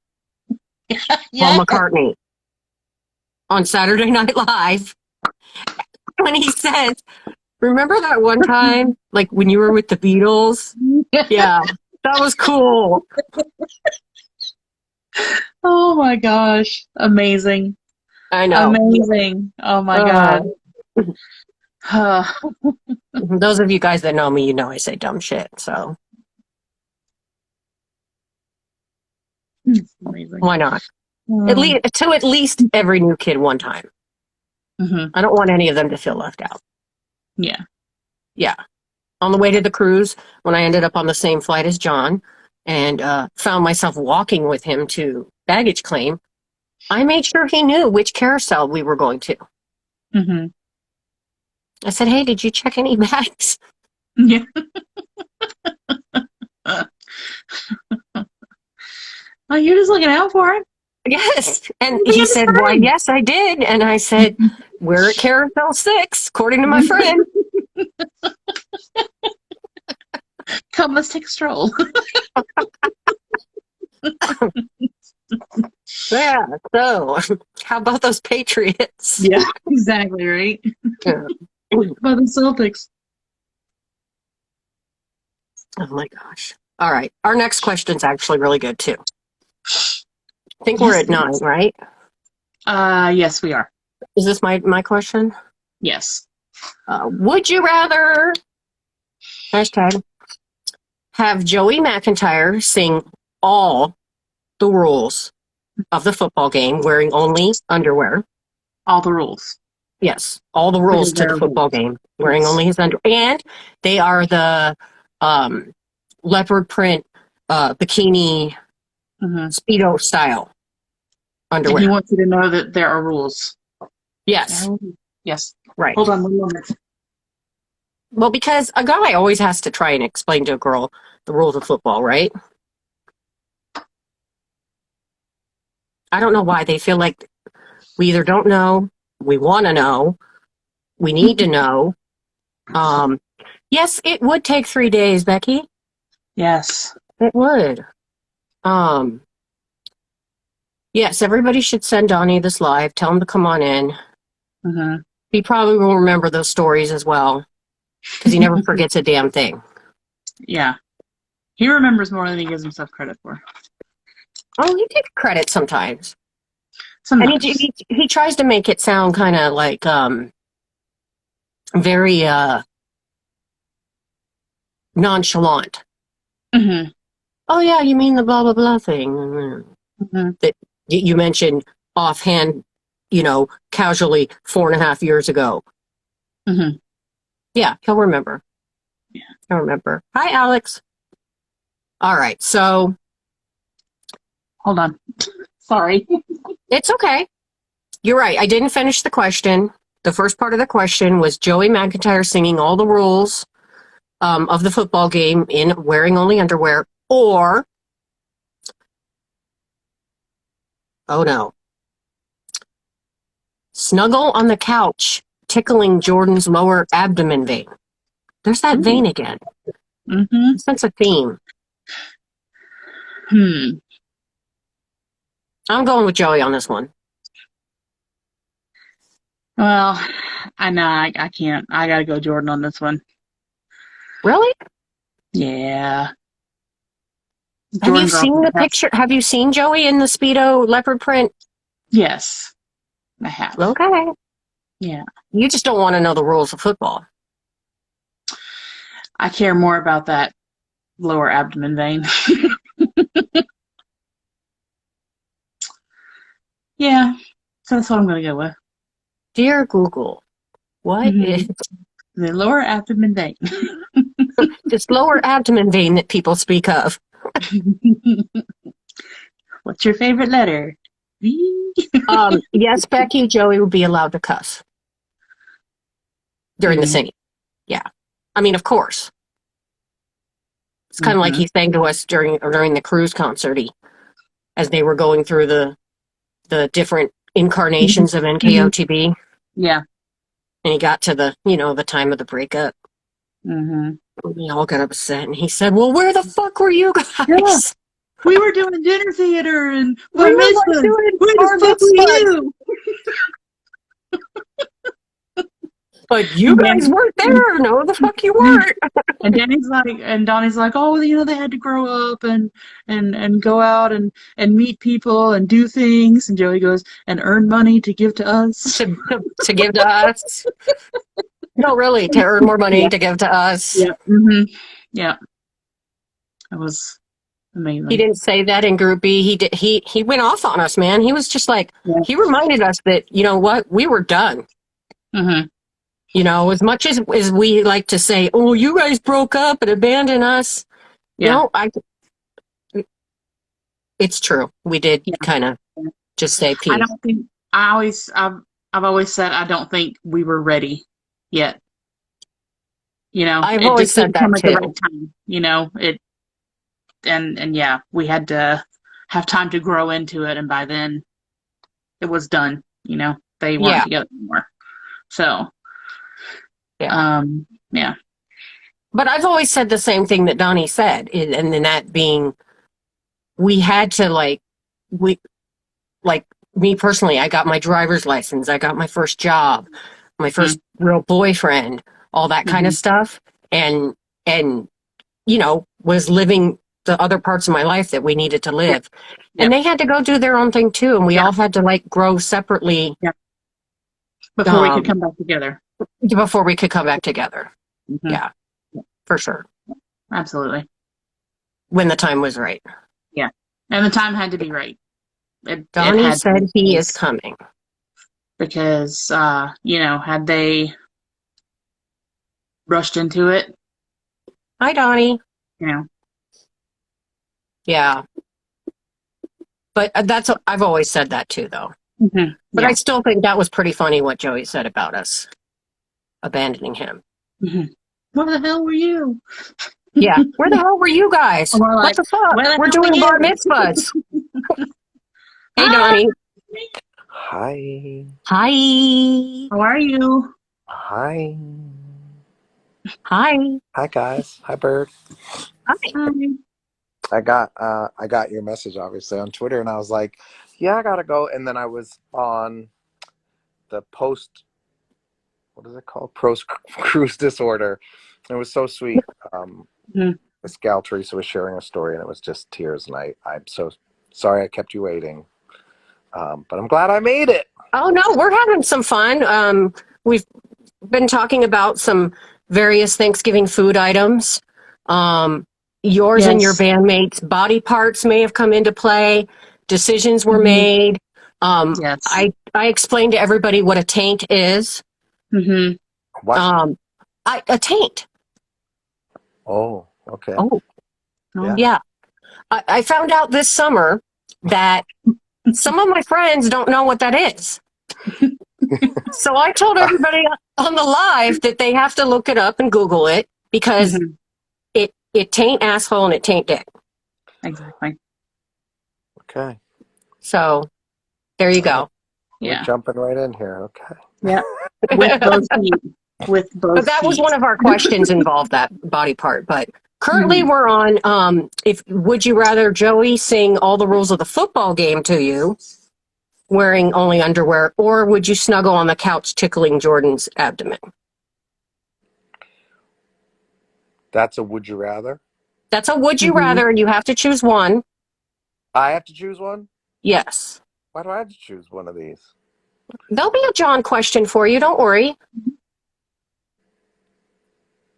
Paul Yeah. McCartney on Saturday Night Live when he says, remember that one time, like when you were with the Beatles? Yeah, that was cool. Oh my gosh. Amazing. I know. Amazing. Oh my Uh, God. Uh, those of you guys that know me, you know I say dumb shit. So amazing. why not? At least every new kid one time. Hmm. I don't want any of them to feel left out. Yeah. Yeah. On the way to the cruise, when I ended up on the same flight as John and found myself walking with him to baggage claim, I made sure he knew which carousel we were going to. Hmm. I said, hey, did you check any bags? Yeah. Oh, you're just looking out for him. Yes. And You're he being said, why, a yes, I did. And I said, we're at carousel 6, according to my friend. friend. Come, let's take a stroll. Yeah. So, how about those Patriots? Yeah, exactly, right? Yeah. By the Celtics. Oh my gosh. All right. Our next question's actually really good too. I think we're Yes, at it 9, is. right? Yes, we are. Is this my question? Yes. Would you rather hashtag have Joey McIntyre sing all the rules of the football game wearing only underwear? All the rules. Yes, all the rules Because to there the are football rules. game wearing Yes. only his underwear, and they are the um, leopard print bikini Hmm. speedo style And he underwear. wants you to know that there are rules. There Yes, are rules. Yes. right. Hold on one moment. Well, because a guy always has to try and explain to a girl the rules of football, right? I don't know why they feel like we either don't know, we want to know, we need to know. Um, yes, it would take 3 days, Becky. Yes. It would. Um, yes, everybody should send Donnie this live. Tell him to come on in. Hmm. He probably will remember those stories as well because he never forgets a damn thing. Yeah. He remembers more than he gives himself credit for. Oh, he takes credit sometimes, and Sometimes. he tries to make it sound kind of like very nonchalant. Hmm. Oh yeah, you mean the blah blah blah thing Hmm. that you mentioned offhand, casually 4.5 years ago. Hmm. Yeah, he'll remember. Yeah. He'll remember. Hi, Alex. All right, so Hold on. Sorry. it's okay. You're right. I didn't finish the question. The first part of the question was Joey McIntyre singing all the rules of the football game in wearing only underwear, or, oh no, snuggle on the couch, tickling Jordan's lower abdomen vein. There's that Ooh. vein again. Hmm. Sense a theme. Hmm. I'm going with Joey on this one. Well, I know I can't. I gotta go Jordan on this one. Really? Yeah. Have you Jordan girl seen from the the house. picture? Have you seen Joey in the Speedo leopard print? Yes, I have. Okay. Yeah. You just don't want to know the rules of football. I care more about that lower abdomen vein. Yeah. So that's what I'm gonna go with. Dear Google, what is Hmm. The lower abdomen vein. this lower abdomen vein that people speak of? What's your favorite letter? V. Yes, Becky, Joey would be allowed to cuss during the Mm-hmm. singing. Yeah. I mean, of course. It's kind of like he sang to us during the cruise concert as they were going through the different incarnations of Hmm. NKOTB, Yeah. and he got to the time of the breakup. Hmm. We all got upset, and he said, "Well, where the fuck were you Yeah. guys? We were doing dinner theater and We bar were like mitzvahs. doing Where the bar fuck were mitzvahs, you? but you And guys Danny, weren't there. No, the fuck you weren't." and Donnie's like, oh, they had to grow up and go out and meet people and do things. And Joey goes, and earn money to give to us. To give to us. No, really, to earn more money Yeah. to give to us. Yeah. Hmm. Yeah. It was He amazing. didn't say that in Group B. He did. He went off on us, man. He was just like Yeah. he reminded us that you know what we were done. Hmm. As much as we like to say, "Oh, you guys broke up and abandoned us." Yeah. I it's true. We did Yeah. kind of just say I peace. don't think I've always said I don't think we were ready yet. I've It always just said didn't come that at the right too. time. It and yeah, we had to have time to grow into it, and by then it was done. They weren't Yeah, together anymore. So, yeah. yeah. But I've always said the same thing that Donnie said, and then that being, we had to like me personally, I got my driver's license, I got my first job, my first real boyfriend, all that kind of stuff, and and was living the other parts of my life that we needed to live, and they had to go do their own thing too, and we all had to like grow separately before we could come back together. Before we could come back together. Yeah, for sure. Absolutely. When the time was right. Yeah, and the time had to be right. Donnie said he is coming. Because, had they rushed into it. Hi, Donnie. Yeah. Yeah. But I've always said that too, though. Mm-hmm. But I still think that was pretty funny what Joey said about us abandoning him. Mm-hmm. Where the hell were you? Yeah. Where the hell were you guys? What the fuck? We're doing bar mitzvahs. Hey, Donnie. Hi. Hi. How are you? Hi. Hi. Hi, guys. Hi, Bird. Hi. I got your message obviously on Twitter, and I was like, yeah, I gotta go. And then I was on the post. What is it called? Post cruise disorder. It was so sweet. This gal Teresa was sharing a story, and it was just tears. And I'm so sorry I kept you waiting, but I'm glad I made it. Oh no, we're having some fun. We've been talking about some various Thanksgiving food items. Yours and your bandmates' body parts may have come into play. Decisions were made. Yes. I explained to everybody what a taint is. Mm-hmm. What? A taint. Oh, okay. Oh, yeah. I found out this summer that some of my friends don't know what that is. So I told everybody on the live that they have to look it up and Google it because it taint asshole and it taint dick. Exactly. Okay. So there you go. We're jumping right in here. Okay. Yeah. With both feet. But that was one of our questions involved that body part. But currently we're on would you rather Joey sing all the rules of the football game to you wearing only underwear, or would you snuggle on the couch tickling Jordan's abdomen? That's a would you rather? That's a would you rather, and you have to choose one. I have to choose one? Yes. Why do I have to choose one of these? There'll be a John question for you. Don't worry.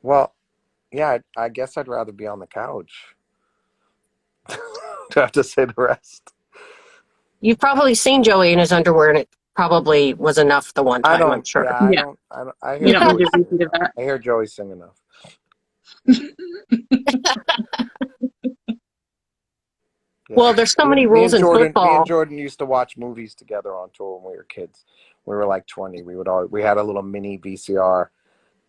Well, yeah, I guess I'd rather be on the couch. Do I have to say the rest? You've probably seen Joey in his underwear, and it probably was enough the one time, I'm sure. Yeah, I hear Joey sing enough. Well, there's so many rules in football. Me and Jordan used to watch movies together on tour when we were kids. We were like 20. We had a little mini VCR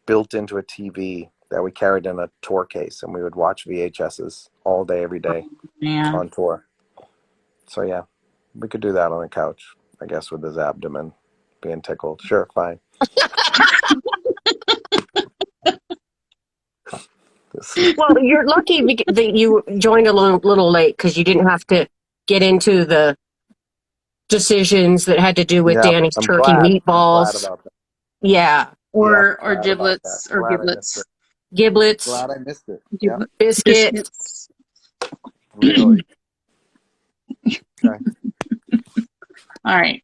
built into a TV that we carried in a tour case, and we would watch VHSs all day, every day on tour. So yeah, we could do that on the couch, I guess, with his abdomen being tickled. Sure, fine. Well, you're lucky that you joined a little late because you didn't have to get into the decisions that had to do with Danny's turkey meatballs. I'm glad about that. Yeah. Or giblets or giblets. Giblets. Glad I missed it. Biscuits. Really. Okay. All right.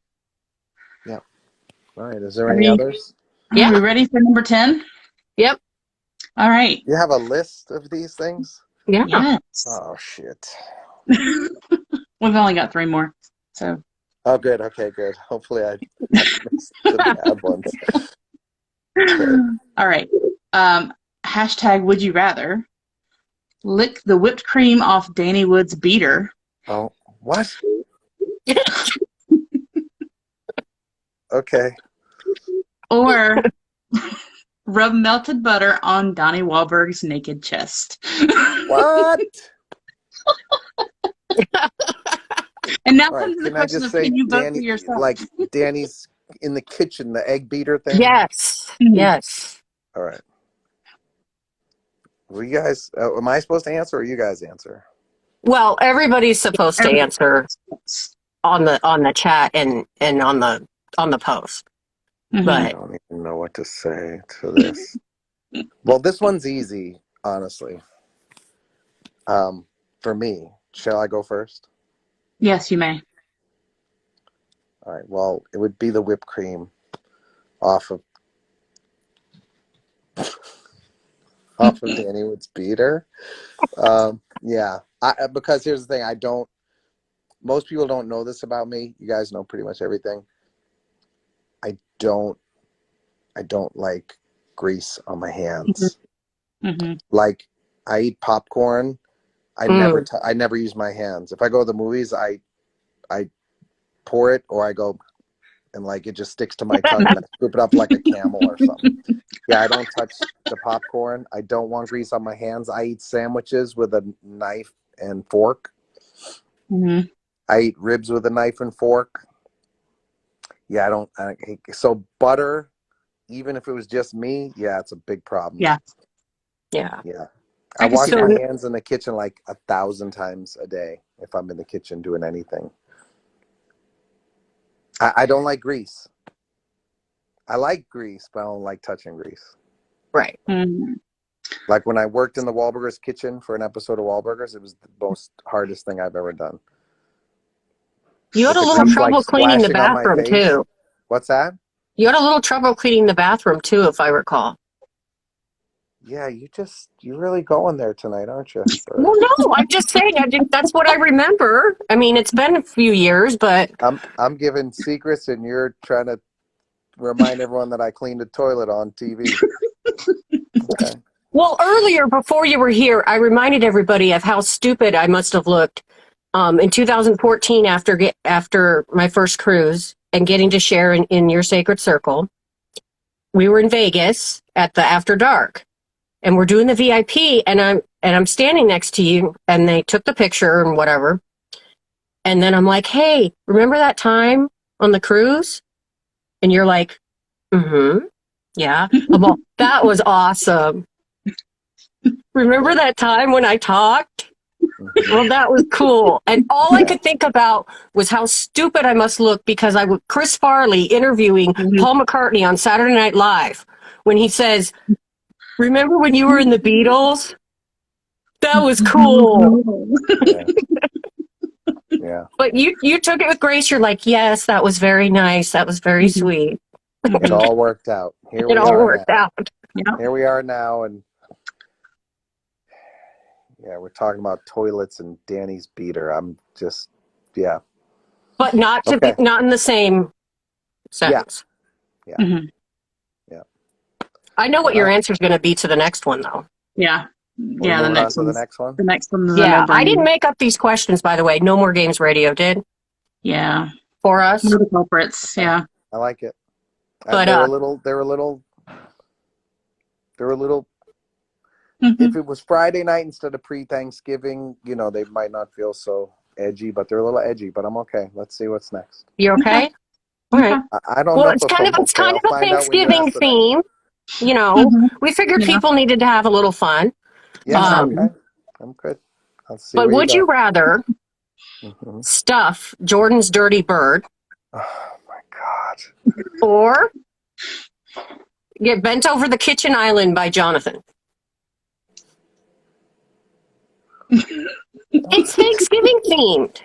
Yeah. All right. Is there any others? Yeah. Are we ready for number 10? Yep. All right. You have a list of these things? Yeah. Yes. Oh, shit. We've only got 3 more. So. Oh, good. Okay, good. Hopefully I missed the bad ones. Okay. All right. Hashtag would you rather lick the whipped cream off Danny Wood's beater. Oh, what? Okay. Or rub melted butter on Donnie Wahlberg's naked chest. What? And now Right. comes the Can I question just of say, can you vote for Danny, yourself? like Danny's in the kitchen, the egg beater thing? Yes. Yes. All right. Will you guys? Am I supposed to answer, or you guys answer? Well, everybody's supposed to answer on the chat and on the post. Mhm. I But don't even know what to say to this. Well, this one's easy, honestly. For me, shall I go first? Yes, you may. All right. Well, it would be the whipped cream off of Danny Wood's beater. Yeah. Because here's the thing. Most people don't know this about me. You guys know pretty much everything. I don't like grease on my hands. Mm-hmm. Like, I eat popcorn. I never use my hands. If I go to the movies, I pour it, or I go and like it just sticks to my tongue and I scoop it up like a camel or something. Yeah, I don't touch the popcorn. I don't want grease on my hands. I eat sandwiches with a knife and fork. Mm-hmm. I eat ribs with a knife and fork. Yeah, so butter, even if it was just me, yeah, it's a big problem. Yeah. Yeah. I I can wash see my that. hands in the kitchen like 1,000 times a day if I'm in the kitchen doing anything. I don't like grease. I like grease, but I don't like touching grease. right. Mm-hmm. Like when I worked in the Wahlburgers kitchen for an episode of Wahlburgers, it was the most hardest thing I've ever done. You had If a it little comes like trouble cleaning the splashing on my bathroom face, too. what's that? You had a little trouble cleaning the bathroom too, if I recall. Yeah, you're really going there tonight, aren't you? Well, no, I'm just saying. That's what I remember. I mean, it's been a few years, but I'm giving secrets, and you're trying to remind everyone that I cleaned the toilet on TV. Okay. well, earlier before you were here, I reminded everybody of how stupid I must have looked in 2014 after my first cruise and getting to share in your sacred circle. We were in Vegas at the After Dark, and we're doing the VIP, and I'm standing next to you, and they took the picture and whatever. And then I'm like, hey, remember that time on the cruise? And you're like, mm-hmm. Yeah. I'm all, that was awesome. Remember that time when I talked? Well, that was cool. And all I could think about was how stupid I must look because I was Chris Farley interviewing Paul McCartney on Saturday Night Live when he says, remember when you were in the Beatles? That was cool. Yeah. But you took it with grace. You're like, yes, that was very nice. That was very sweet. It all worked out. It all worked out. Here we are now, and yeah, we're talking about toilets and Danny's beater. I'm just, yeah. But not to be, not in the same sentence. Yeah. Mm-hmm. Yeah. I know what your answer is going to be to the next one, though. Yeah. Yeah, the next one. The next one. The next one is Yeah, a no-brainer. I didn't make up these questions, by the way. No More Games Radio did Yeah. for us. One of the culprits. Yeah. I like it. But they were a little. Mm-hmm. If it was Friday night instead of pre-Thanksgiving, they might not feel so edgy, but they're a little edgy. But I'm okay. Let's see what's next. you okay? All right. I don't know. Well, it's kind of a Thanksgiving theme. We figured people needed to have a little fun. Yeah, okay. I'm good. I'll see. But would you rather stuff Jordan's dirty bird? Oh my God. Or get bent over the kitchen island by Jonathan? It's Thanksgiving themed.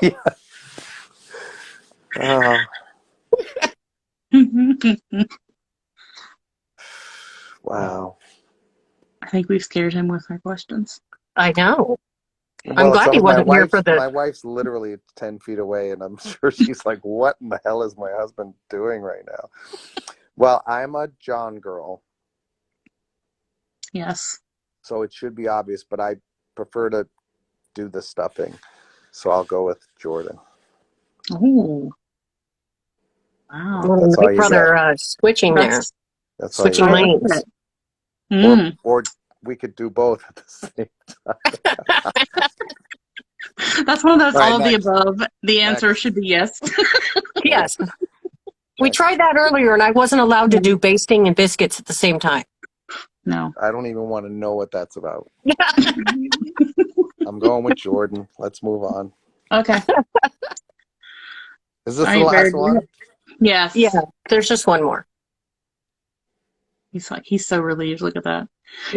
Yeah. Wow. I think we've scared him with our questions. I know. Well, I'm glad he wasn't here for my wife's literally 10 feet away, and I'm sure she's like, what in the hell is my husband doing right now? Well, I'm a John girl. Yes. So it should be obvious, but I prefer to do the stuffing. So I'll go with Jordan. Oh. Wow. Little Big Brother switching there. That's switching lanes. Or we could do both at the same time. That's one of those all of the next. above. The answer should be yes. Yes. We tried that earlier, and I wasn't allowed to do basting and biscuits at the same time. No. I don't even want to know what that's about. I'm going with Jordan. Let's move on. Okay. Is this All the right, last Bird. one? Yes. Yeah, there's just one more. He's so relieved. Look at that.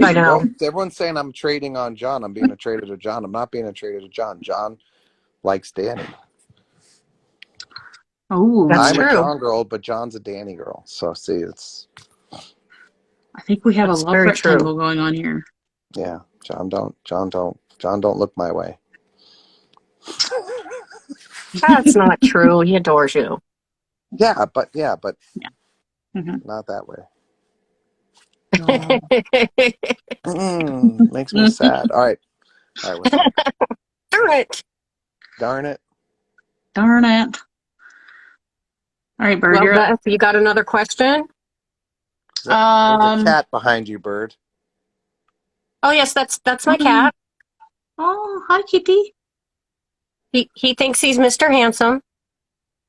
I know. Well, everyone's saying I'm trading on John. I'm being a traitor to John. I'm not being a traitor to John. John likes Danny. Oh, That's I'm a true. John girl, but John's a Danny girl. So see, it's I think we have That's a love very rectangle true. going on here. yeah. John don't look my way. That's not true. He adores you. Yeah, but Hmm. not that way. Oh. Makes me sad. All right, what's up? Darn it. Darn it. Darn it. All right, Bird, Well, you're up. Beth, you got another question? There's a cat behind you, Bird. Oh, yes, that's my cat. Oh, hi, Kitty. He thinks he's Mr. Handsome.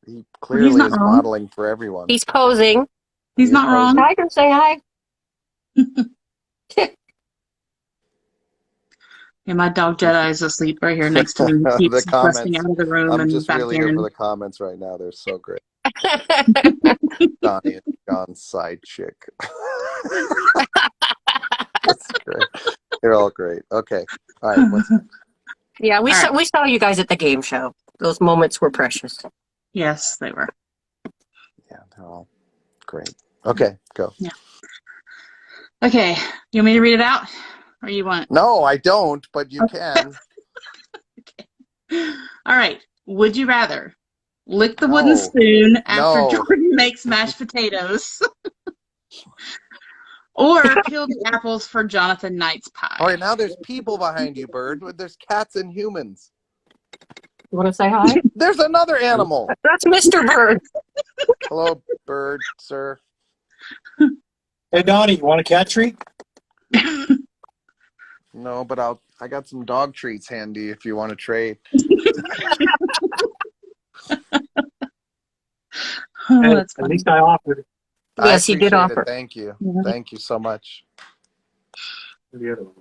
He He's clearly not is wrong. modeling for everyone. He's posing. He's He is not wrong. posing. Tiger, say hi. Yeah, my dog Jedi is asleep right here next to me. He The keeps busting comments. out of the room I'm and just back really here for in. the comments right now. They're so great. Donnie and John's side chick. That's great. They're all great. Okay. All right. What's Yeah, All right. we saw you guys at the game show. Those moments were precious. Yes, they were. yeah, they're all great. Okay, go. Yeah. Okay. You want me to read it out? Or you want? No, I don't, but you can. All right. Would you rather lick the wooden No. spoon after No. Jordan makes mashed potatoes or peel the apples for Jonathan Knight's pie? All right, now there's people behind you, Bird. There's cats and humans. You want to say hi? There's another animal. That's Mr. Bird. Hello, Bird, sir. Hey, Donnie, you want a cat treat? No, but I got some dog treats handy if you want to trade. Oh, Hey, that's at funny. least I offered. Yes, I he did appreciate offer. it. Thank you. Yeah. Thank you so much. The other one.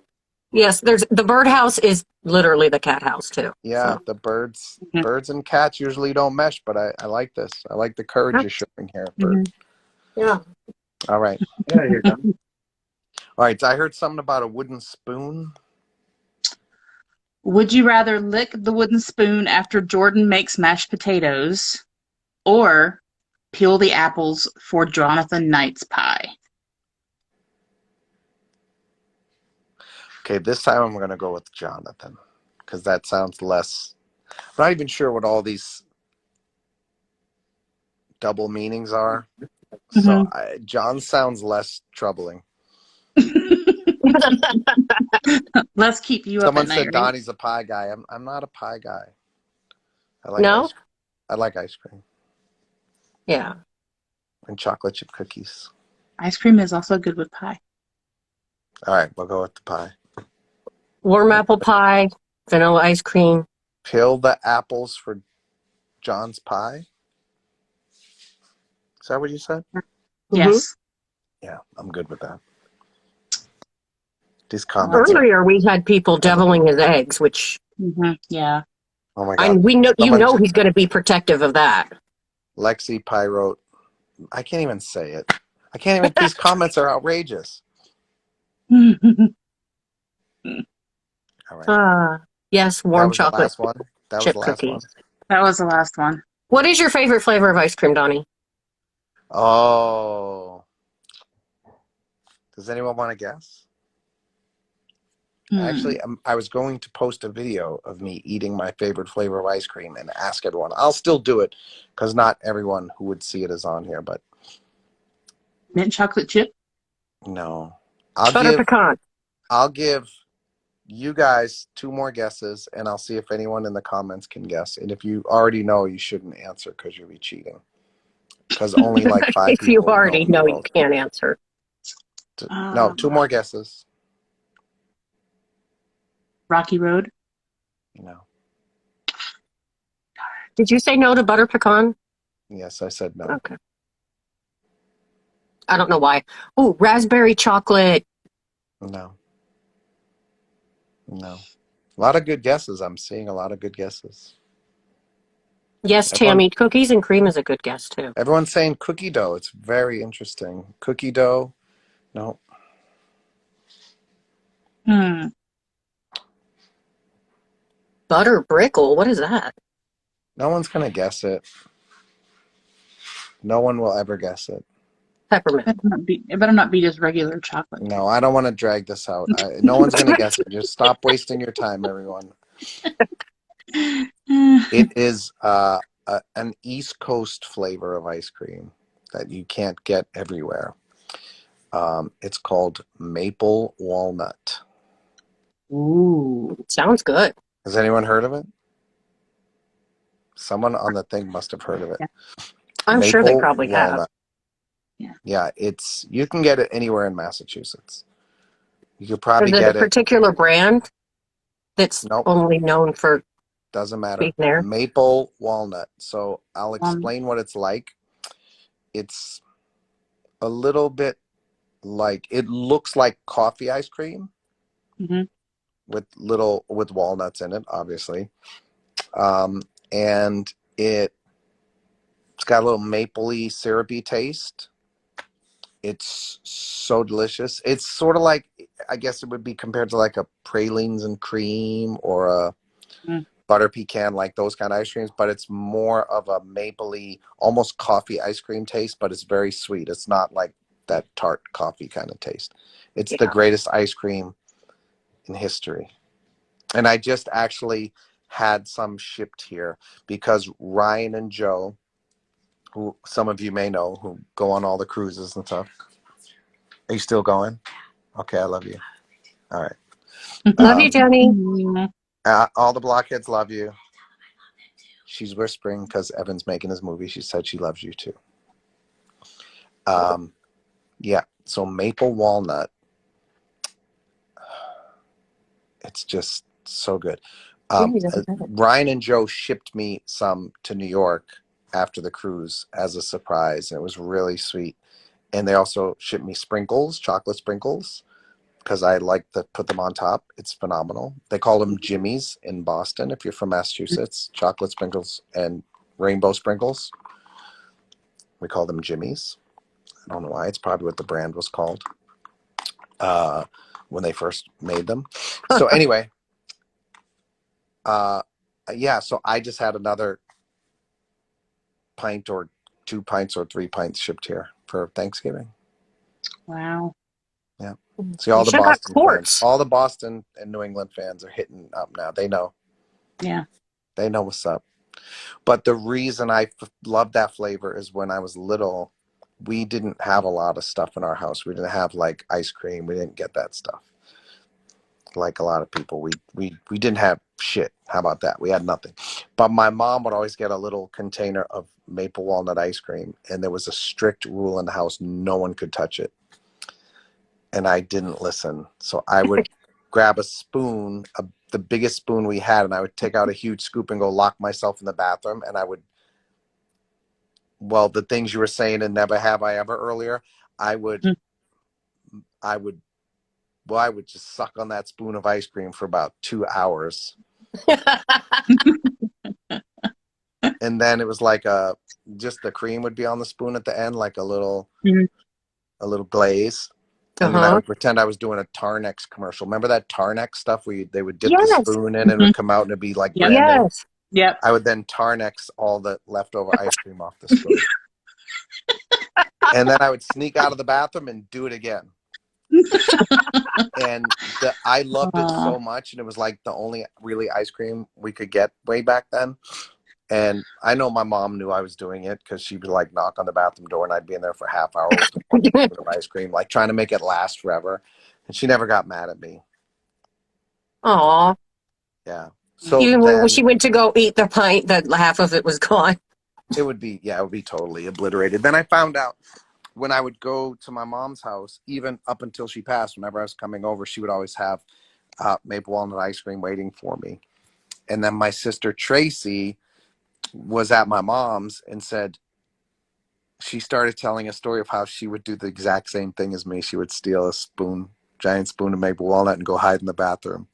Yes, there's the birdhouse is literally the cat house too. Yeah, So. the birds Mhm. birds and cats usually don't mesh, but I like this. I like the courage you're showing here, Bird. Yeah. All right. Yeah, here, Donnie. All right. I heard something about a wooden spoon. Would you rather lick the wooden spoon after Jordan makes mashed potatoes or peel the apples for Jonathan Knight's pie? Okay, this time I'm going to go with Jonathan because that sounds less. I'm not even sure what all these double meanings are. So John sounds less troubling. Let's keep you Someone up at night, said right? Donnie's a pie guy. I'm not a pie guy. I like No? ice cream. I like ice cream Yeah. and chocolate chip cookies. Ice cream is also good with pie. All right, we'll go with the pie. Warm apple pie, vanilla ice cream. Peel the apples for John's pie. Is that what you said? Yes. Yeah, I'm good with that. These comments are. Earlier we had people deviling his eggs, which Yeah. Oh my god! and we know Someone just- he's going to be protective of that. Lexi Pie wrote. I can't even say it. I can't even. These comments are outrageous. All right. Yes, That warm was the chocolate last one. That was chip the last one. cookies. That was the last one. What is your favorite flavor of ice cream, Donnie? Oh. Does anyone want to guess? Actually, I was going to post a video of me eating my favorite flavor of ice cream and ask everyone. I'll still do it because not everyone who would see it is on here, but Mint chocolate chip. no. Butter pecan. I'll give you guys 2 more guesses and I'll see if anyone in the comments can guess. And if you already know, you shouldn't answer because you'll be cheating. Because only like 5 If you people already know, you both. can't answer. No, 2 more guesses. Rocky Road. No. Did you say no to butter pecan? Yes, I said no. Okay. I don't know why. Oh, raspberry chocolate No. No. A lot of good guesses. I'm seeing a lot of good guesses. Yes, Everyone, Tammy, cookies and cream is a good guess too. everyone's saying cookie dough. It's very interesting. Cookie dough. No. Hmm. Butter brickle, what is that? No one's going to guess it. No one will ever guess it. Peppermint. It better not be just regular chocolate. No, I don't want to drag this out. No one's going to guess it. Just stop wasting your time, everyone. It is an East Coast flavor of ice cream that you can't get everywhere. It's called maple walnut. Ooh, sounds good. Has anyone heard of it? Someone on the thing must have heard of it. Yeah. I'm sure they Maple probably have. walnut. Yeah. Yeah, you can get it anywhere in Massachusetts. You could Is probably it a get it. particular brand that's Nope, only known for doesn't matter. being there? Maple walnut. So I'll Um, explain what it's like. It's a little bit like, it looks like coffee ice cream mhm. with walnuts in it, obviously. And it's got a little mapley syrupy taste. It's so delicious. It's sort of like, I guess it would be compared to like a pralines and cream or a Mm. butter pecan, like those kind of ice creams, but it's more of a mapley, almost coffee ice cream taste, but it's very sweet. It's not like that tart coffee kind of taste. It's the Yeah. greatest ice cream in history. And I just actually had some shipped here because Ryan and Joe, who some of you may know, who go on all the cruises and stuff. Are you still going? Okay, I love you. All right. Love you, Jenny. All the blockheads love you. She's whispering because Evan's making his movie. She said she loves you too. Yeah. So maple walnut. It's just so good. Yeah, you never had it. Ryan and Joe shipped me some to New York after the cruise as a surprise, and it was really sweet. And they also shipped me sprinkles, chocolate sprinkles, because I like to put them on top. It's phenomenal. They call them Jimmy's in Boston. If you're from Massachusetts, chocolate sprinkles and rainbow sprinkles. We call them Jimmy's. I don't know why. It's probably what the brand was called when they first made them. So anyway, yeah. So I just had another pint or 2 pints or 3 pints shipped here for Thanksgiving. Wow. Yeah. See, all You the should have got Boston fans, quarts. all the Boston and New England fans are hitting up now. They know. Yeah. They know what's up. But the reason I love that flavor is when I was little, we didn't have a lot of stuff in our house. We didn't have like ice cream. We didn't get that stuff. Like a lot of people, we didn't have shit. How about that? We had nothing. But my mom would always get a little container of maple walnut ice cream, and there was a strict rule in the house: no one could touch it. And I didn't listen, so I would grab a spoon, the biggest spoon we had, and I would take out a huge scoop and go lock myself in the bathroom, and I would, well, the things you were saying in Never Have I Ever earlier, I would, Mm. I would, well, I would just suck on that spoon of ice cream for about 2 hours. And then it was like just the cream would be on the spoon at the end, like Mhm. a little glaze. And then I Uh-huh. would pretend I was doing a Tarnex commercial. Remember that Tarnex stuff where they would dip the Yes. spoon in and it would come out and it'd be like Yep. brand new? Yes. Yep. I would then Tarnex all the leftover ice cream off the spoon. And then I would sneak out of the bathroom and do it again. And I loved it so much, and it was like the only really ice cream we could get way back then. And I know my mom knew I was doing it because she'd be like knock on the bathroom door, and I'd be in there for a half hour with one spoon of ice cream, like trying to make it last forever. And she never got mad at me. Aw. Yeah. So Even when then she went to go eat the pint, that half of it was gone. it would be totally obliterated. Then I found out when I would go to my mom's house, even up until she passed, whenever I was coming over, she would always have maple walnut ice cream waiting for me. And then my sister Tracy was at my mom's and said, she started telling a story of how she would do the exact same thing as me. She would steal a spoon giant spoon of maple walnut and go hide in the bathroom.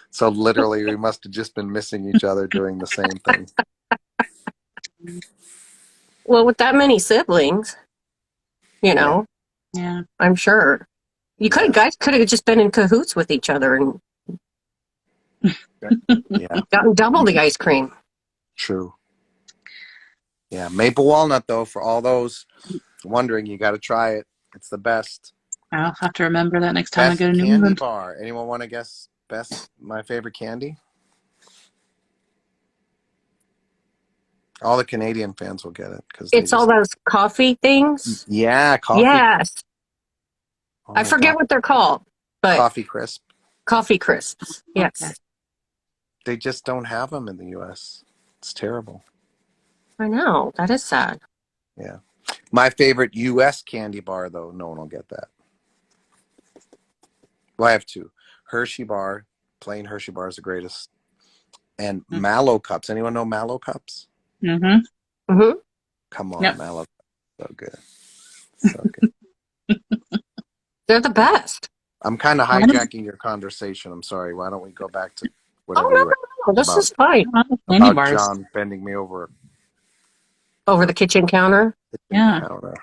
So literally, we must have just been missing each other doing the same thing. Well, with that many siblings, Yeah. I'm sure guys could have just been in cahoots with each other and Yeah, gotten double the ice cream. true. Yeah, maple walnut though, for all those wondering, you got to try it. It's the best. I'll have to remember that next time I go Best to New candy England. bar. Anyone want to guess my favorite candy? All the Canadian fans will get it because they It's all just those coffee things. coffee. Yes. Oh I my forget God. what they're called, but Coffee crisp. coffee crisps. Yes. Okay. They just don't have them in the U.S. It's terrible. I know. That is sad. Yeah. My favorite U.S. candy bar, though, no one will get that. Well, I have two. Hershey bar, plain Hershey bar is the greatest. And Mallow cups. Anyone know Mallow cups? Mm-hmm. Mm-hmm. Come on, Yep. Mallow. So good. So good. They're the best. I'm kind of hijacking your conversation. I'm sorry. Why don't we go back to Oh, whatever you were no. This about, is fine. Candy about bars. John bending me over Over the kitchen counter. the Yeah. counter.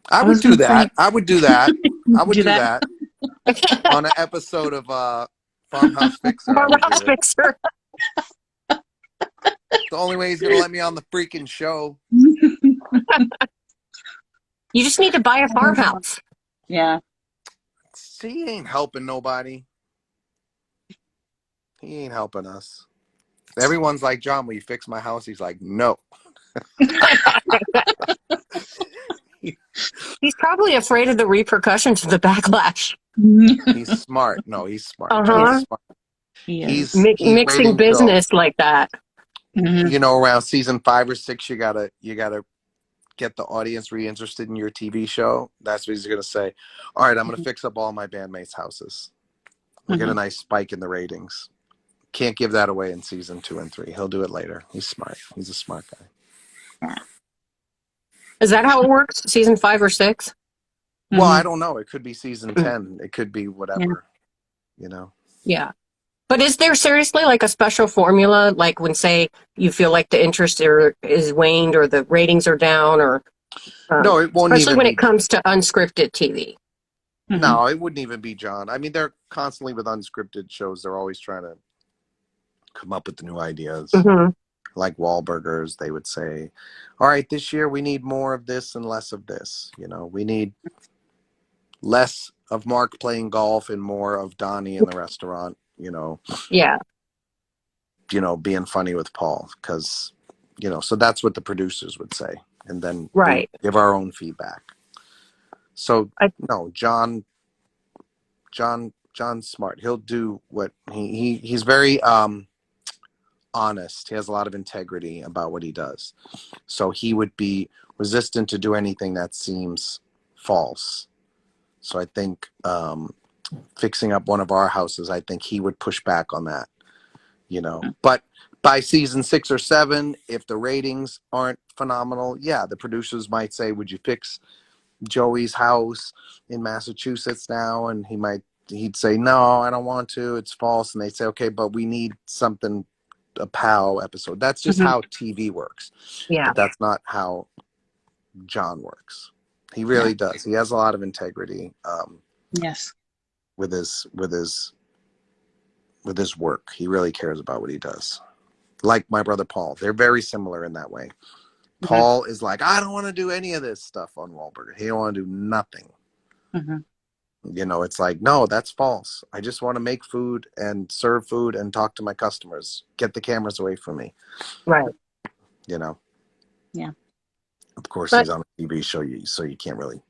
I I would was do gonna that. say- I would do that. I would Do do that? that on an episode of Farmhouse Fixer. I would Farmhouse do it. fixer. The only way he's gonna let me on the freaking show. You just need to buy a farmhouse. Yeah. He ain't helping nobody. He ain't helping us. Everyone's like, John, will you fix my house? He's like, no. He's probably afraid of the repercussions of the backlash. He's smart. No, he's smart. Uh-huh. John's smart. He is. He's Mixing waiting till, business like that. Mhm. around season 5 or 6, you gotta get the audience re-interested in your TV show. That's what he's gonna say. All right, I'm gonna fix up all my bandmates' houses. We'll get a nice spike in the ratings. Can't give that away in season 2 and 3. He'll do it later. He's smart. He's a smart guy. Is that how it works? Season 5 or 6? Well, I don't know. It could be season Mm. 10. It could be whatever. Yeah. But is there seriously like a special formula? Like when, say, you feel like the interest is waned or the ratings are down, or No, it won't especially even when be. it comes to unscripted TV. No, it wouldn't even be John. I mean, they're constantly with unscripted shows. They're always trying to come up with the new ideas. Mm-hmm. Like Wahlburgers, they would say, all right, this year we need more of this and less of this. We need less of Mark playing golf and more of Donnie in the restaurant, Yeah. being funny with Paul. Because, so that's what the producers would say. And then Right. we give our own feedback. So, no, John's smart. He'll do what he's very honest. He has a lot of integrity about what he does. So he would be resistant to do anything that seems false. So I think fixing up one of our houses, I think he would push back on that, But by season 6 or 7, if the ratings aren't phenomenal, yeah, the producers might say, would you fix Joey's house in Massachusetts now? And he'd say, no, I don't want to. It's false. And they'd say, okay, but we need something, a POW episode. That's just how TV works. Yeah. But that's not how John works. He really does. He has a lot of integrity. Yes. With his work, he really cares about what he does. Like my brother Paul, they're very similar in that way. Paul is like, I don't want to do any of this stuff on Wahlburger. He don't want to do nothing. It's like, no, that's false. I just want to make food and serve food and talk to my customers. Get the cameras away from me. Right. Yeah. Of course, But he's on a TV show, so you can't really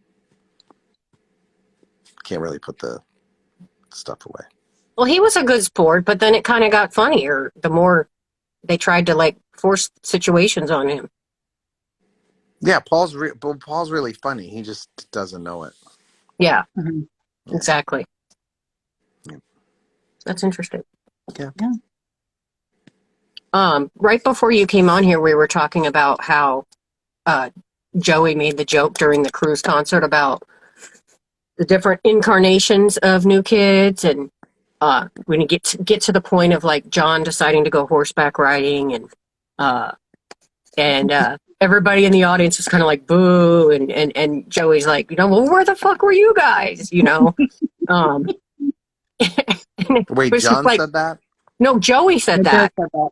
put the stuff away. well, he was a good sport, but then it kind of got funnier the more they tried to like force situations on him. Yeah, Paul's really funny. He just doesn't know it. Yeah. Mm-hmm. Exactly. Yeah. That's interesting. Yeah. Right before you came on here, we were talking about how Joey made the joke during the Cruise concert about the different incarnations of New Kids, and we're gonna get to the point of like John deciding to go horseback riding, and everybody in the audience was kind of like boo, and Joey's like, well, where the fuck were you guys? Um, it Wait, was just John like, said that? no, Joey said It does that. say that.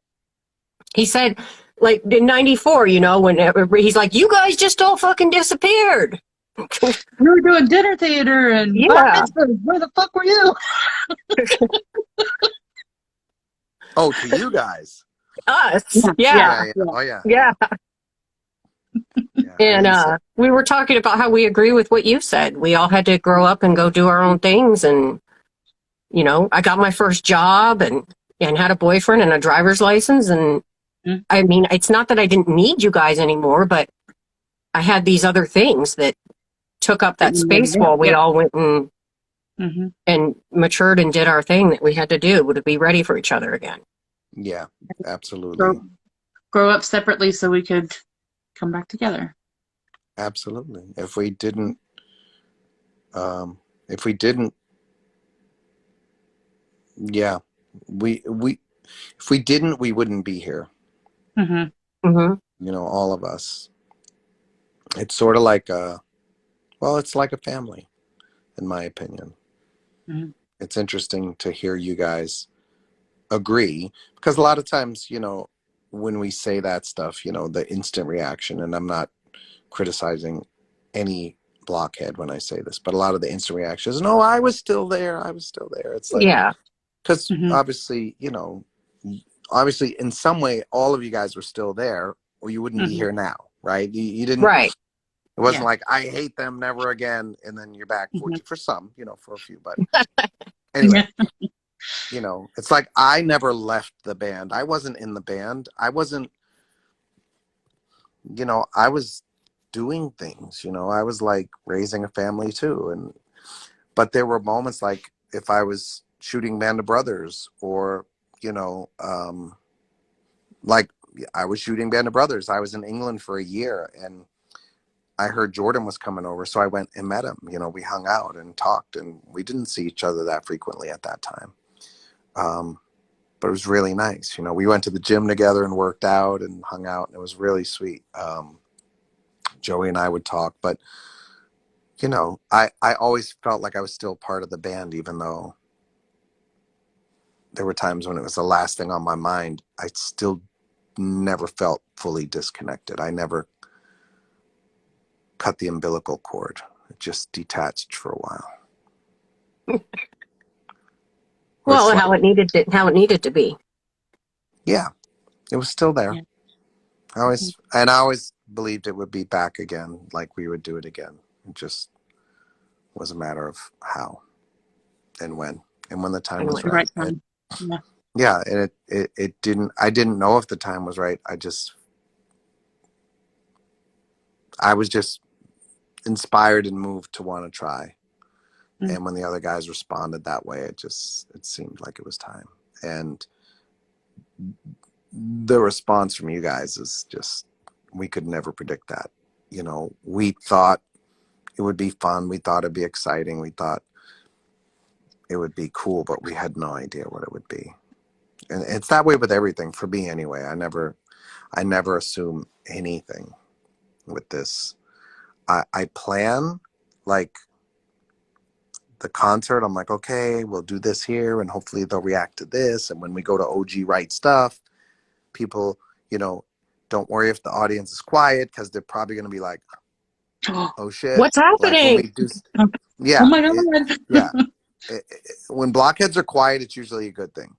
He said, like in '94, when he's like, you guys just all fucking disappeared. We were doing dinner theater and bar Yeah. mitzvahs. Where the fuck were you? Oh, to you guys. Us. Yeah, Yeah. yeah. Oh, yeah. Yeah. Yeah. And He said, we were talking about how we agree with what you said. We all had to grow up and go do our own things. And, I got my first job and had a boyfriend and a driver's license. And Mhm. I mean, it's not that I didn't need you guys anymore, but I had these other things that took up that You never space did. while we Yeah. all went and Mm-hmm. matured and did our thing that we had to do to be ready for each other again. yeah, absolutely. Grow up separately so we could come back together. Absolutely. If we didn't, yeah, if we didn't, we wouldn't be here. Mm-hmm. Mm-hmm. All of us. It's sort of like it's like a family, in my opinion. Mhm. It's interesting to hear you guys agree, because a lot of times, when we say that stuff, the instant reaction, and I'm not criticizing any blockhead when I say this, but a lot of the instant reactions, no, I was still there. It's like, Yeah. because Mhm. obviously in some way, all of you guys were still there, or you wouldn't be Mhm. here now, right? You didn't, Right. it wasn't Yeah. like, I hate them, never again, and then you're back Mhm. for some, for a few, but anyway, Yeah. it's like, I never left the band. I wasn't in the band. I wasn't, I was doing things, I was like raising a family too. But there were moments like if I was shooting Band of Brothers, or, like I was shooting Band of Brothers. I was in England for a year and I heard Jordan was coming over. So I went and met him. We hung out and talked, and we didn't see each other that frequently at that time. But it was really nice. We went to the gym together and worked out and hung out, and it was really sweet. Joey and I would talk, but I always felt like I was still part of the band, even though there were times when it was the last thing on my mind. I still never felt fully disconnected. I never cut the umbilical cord. It just detached for a while. Well, Like, how it needed to be. yeah, it was still there. Yeah. I always believed it would be back again, like we would do it again. It just was a matter of how and when the time was Anyway. right. Right And time. Yeah. yeah, and I didn't know if the time was right. I was just inspired and moved to want to try. Mm. And when the other guys responded that way, it seemed like it was time. And the response from you guys is just, we could never predict that. We thought it would be fun. We thought it'd be exciting. We thought it would be cool, but we had no idea what it would be. And it's that way with everything for me anyway. I never assume anything with this. I plan like the concert. I'm like, okay, we'll do this here and hopefully they'll react to this. And when we go to OG Right Stuff, people, don't worry if the audience is quiet, because they're probably going to be like, oh shit. What's Like when happening? we do, Oh yeah, my God. yeah. When blockheads are quiet, it's usually a good thing.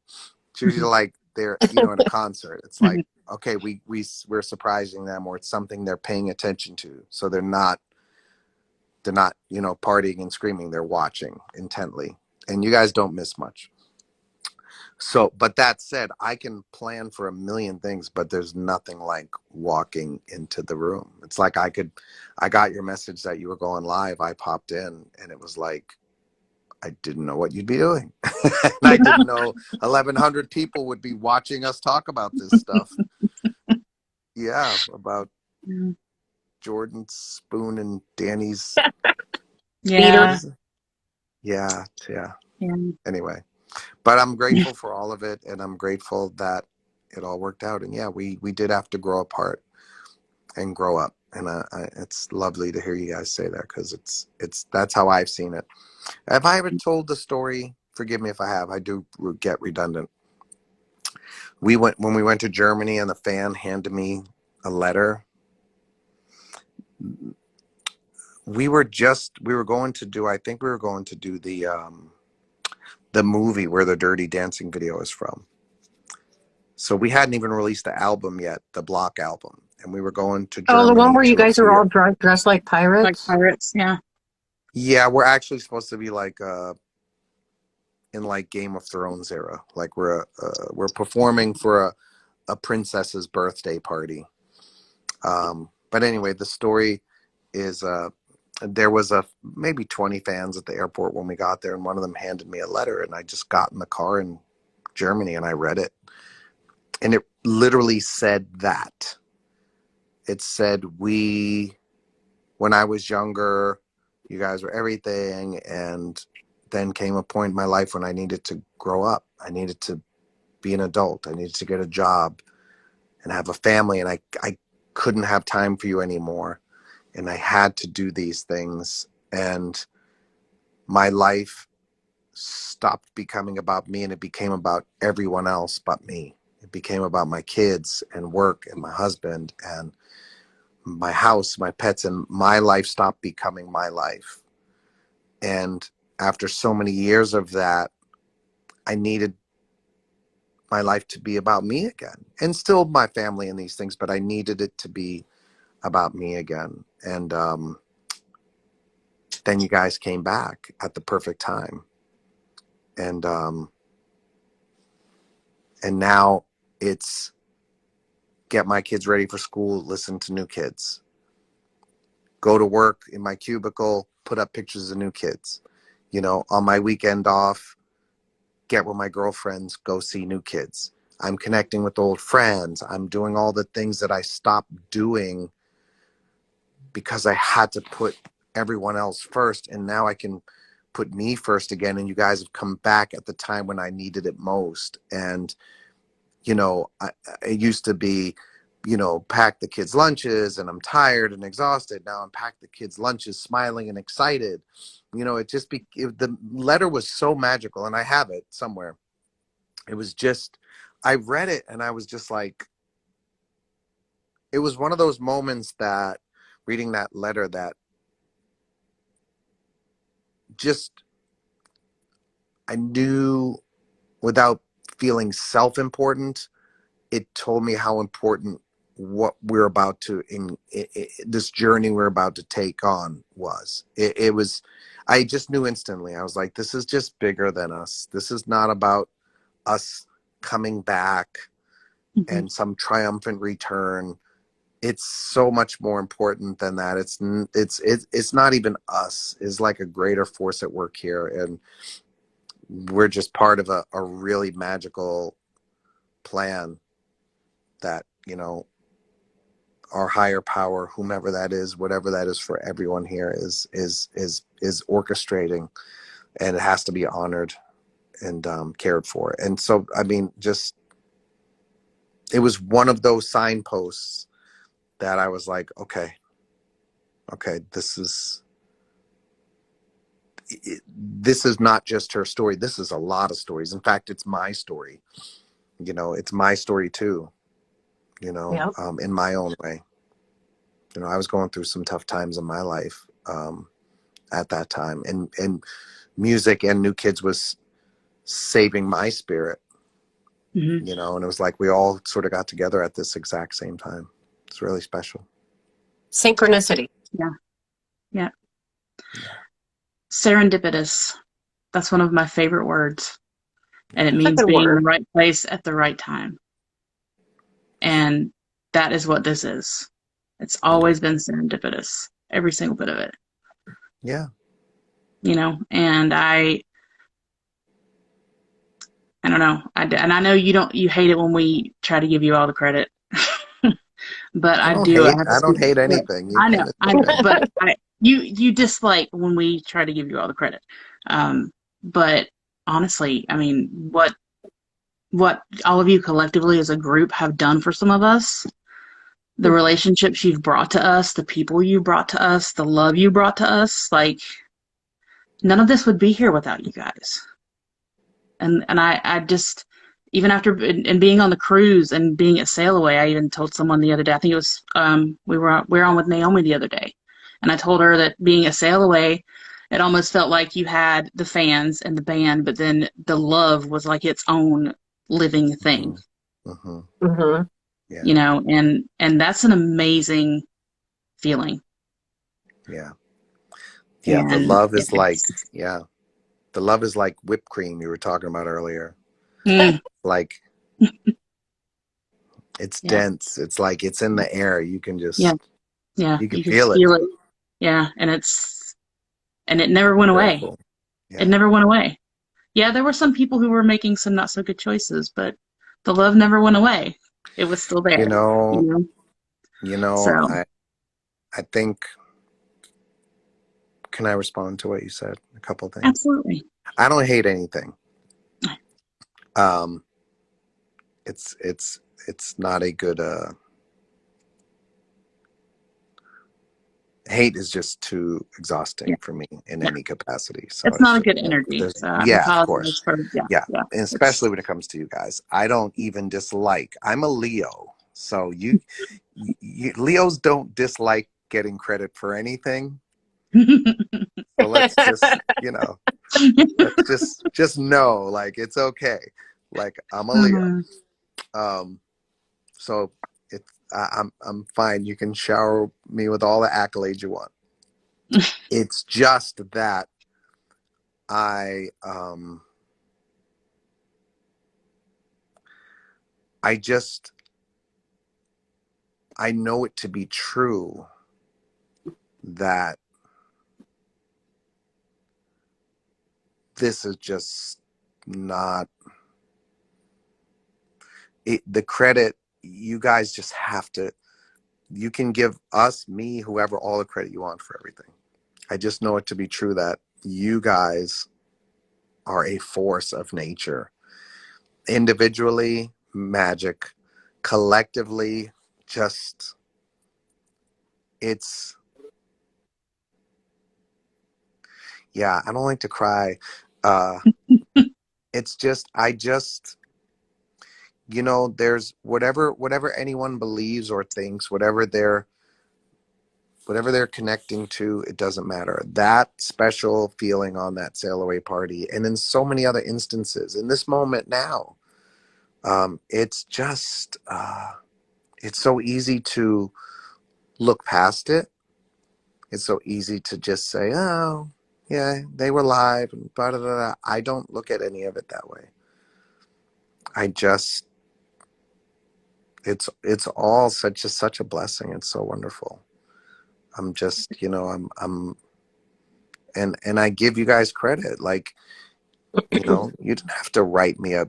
It's usually like they're, in a concert. It's like, okay, we're surprising them, or it's something they're paying attention to. So they're not, partying and screaming. They're watching intently. And you guys don't miss much. So, but that said, I can plan for a million things, but there's nothing like walking into the room. It's like I got your message that you were going live. I popped in and it was like, I didn't know what you'd be doing. And I didn't know 1,100 people would be watching us talk about this stuff. Yeah, about Mm. Jordan Spoon and Danny's. Peter. Yeah. Yeah, yeah. Yeah. Anyway, but I'm grateful for all of it, and I'm grateful that it all worked out. And yeah, we did have to grow apart and grow up, and it's lovely to hear you guys say that, because it's that's how I've seen it. Have I ever told the story? Forgive me if I have. I do get redundant. When we went to Germany, and the fan handed me a letter. We were going to do, I think we were going to do the movie where the Dirty Dancing video is from. So we hadn't even released the album yet, the Block album, and we were going to Oh, the one Germany where you to guys are all appear. dressed like Like pirates? pirates, yeah. Yeah, we're actually supposed to be like in like Game of Thrones era. Like we're performing for a princess's birthday party. But anyway, the story is there was maybe 20 fans at the airport when we got there, and one of them handed me a letter, and I just got in the car in Germany and I read it, and it literally said that. It said, when I was younger, you guys were everything, and then came a point in my life when I needed to grow up. I needed to be an adult. I needed to get a job and have a family, and I couldn't have time for you anymore. And I had to do these things, and my life stopped becoming about me, and it became about everyone else but me. It became about my kids and work and my husband and my house, my pets, and my life stopped becoming my life. And after so many years of that, I needed my life to be about me again, and still my family and these things, but I needed it to be about me again. And then you guys came back at the perfect time. And now it's get my kids ready for school, listen to new kids, go to work in my cubicle, put up pictures of new kids, on my weekend off, get with my girlfriends, go see new kids. I'm connecting with old friends. I'm doing all the things that I stopped doing because I had to put everyone else first. And now I can put me first again. And you guys have come back at the time when I needed it most. And, it used to be, pack the kids' lunches, and I'm tired and exhausted. Now I'm pack the kids' lunches, smiling and excited. The letter was so magical, and I have it somewhere. It was just, I read it and I was just like, it was one of those moments that reading that letter that just, I knew without feeling self-important, it told me how important what we're about to this journey we're about to take on was. It was, I just knew instantly. I was like, this is just bigger than us. This is not about us coming back Mm-hmm. and some triumphant return. It's so much more important than that. It's not even us. It's like a greater force at work here, and we're just part of a really magical plan that, our higher power, whomever that is, whatever that is for everyone here, is orchestrating, and it has to be honored and cared for. And so, I mean, just, it was one of those signposts that I was like, okay, this is not just her story. This is a lot of stories. In fact, it's my story. It's my story too, Yep. in my own way. I was going through some tough times in my life at that time. And music and New Kids was saving my spirit, Mm-hmm. and it was like we all sort of got together at this exact same time. It's really special. Synchronicity. Yeah. Yeah. Serendipitous. That's one of my favorite words. And it That's a means good being in the word. right place at the right time. And that is what this is. It's always been serendipitous, every single bit of it. Yeah. And I don't know. And I know you hate it when we try to give you all the credit. But I I don't do. I hate. have I don't to. hate But anything. You I know. can. It's I know. okay. But you dislike when we try to give you all the credit. But honestly, I mean, what all of you collectively as a group have done for some of us, the relationships you've brought to us, the people you brought to us, the love you brought to us, like none of this would be here without you guys. And I just even after and being on the cruise and being at Sail Away, I even told someone the other day. I think it was we were on with Naomi the other day, and I told her that being a Sail Away, it almost felt like you had the fans and the band, but then the love was like its own living thing, Mm-hmm. Mm-hmm. Yeah. you know, and that's an amazing feeling. Yeah. Yeah. The And love is like, it's, yeah. The love is like whipped cream you were talking about earlier. mm, Like it's yeah, dense. It's like it's in the air. You can yeah, just yeah, you can you could feel it. feel it. Yeah, and it never went Very away. cool. It Yeah. never went away. Yeah, there were some people who were making some not so good choices, but the love never went away. It was still You there, you know, know? you know, So, I think, can I respond to what you said? A couple of things. absolutely. I don't hate anything. Um it's not a good hate is just too Yeah, exhausting for me in yeah. any capacity. So It's it's not a just good like energy. there's So I yeah, of apologize course. for, yeah, Yeah. yeah. And especially It's, when it comes to you guys. I don't even dislike. I'm a Leo. So you Leos don't dislike getting credit for anything. So let's just, let's just know like it's okay. Like I'm a Leo. Mm. Um so it's I'm fine. You can shower me with all the accolades you want. It's just that I I just I know it to be true that this is just not it, the credit. You guys just have to, you can give us, me, whoever, all the credit you want for everything. I just know it to be true that you guys are a force of nature. Individually, magic. Collectively, just, it's, yeah, I don't like to cry. Uh, it's just, there's whatever anyone believes or thinks, whatever they're connecting to, it doesn't matter. That special feeling on that sail away party, and in so many other instances, in this moment now, it's just, it's so easy to look past it. It's so easy to just say, oh, yeah, they were live, and blah, blah, blah, blah. I don't look at any of it that way. I just, it's all such a blessing. It's so wonderful. I'm just, I'm and I give you guys credit. Like, you didn't have to write me a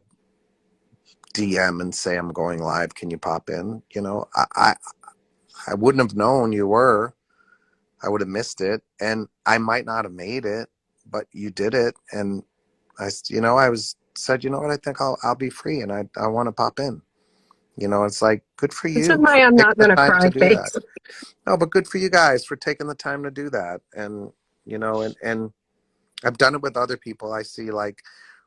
DM and say I'm going live. Can you pop in? I wouldn't have known you were. I would have missed it, and I might not have made it, but you did it, and I was said, you know what? I think I'll be free, and I want to pop in. It's like good for This is you why for I'm taking not the going to time to cry, do that. face. No, but good for you guys for taking the time to do that, and and I've done it with other people. I see like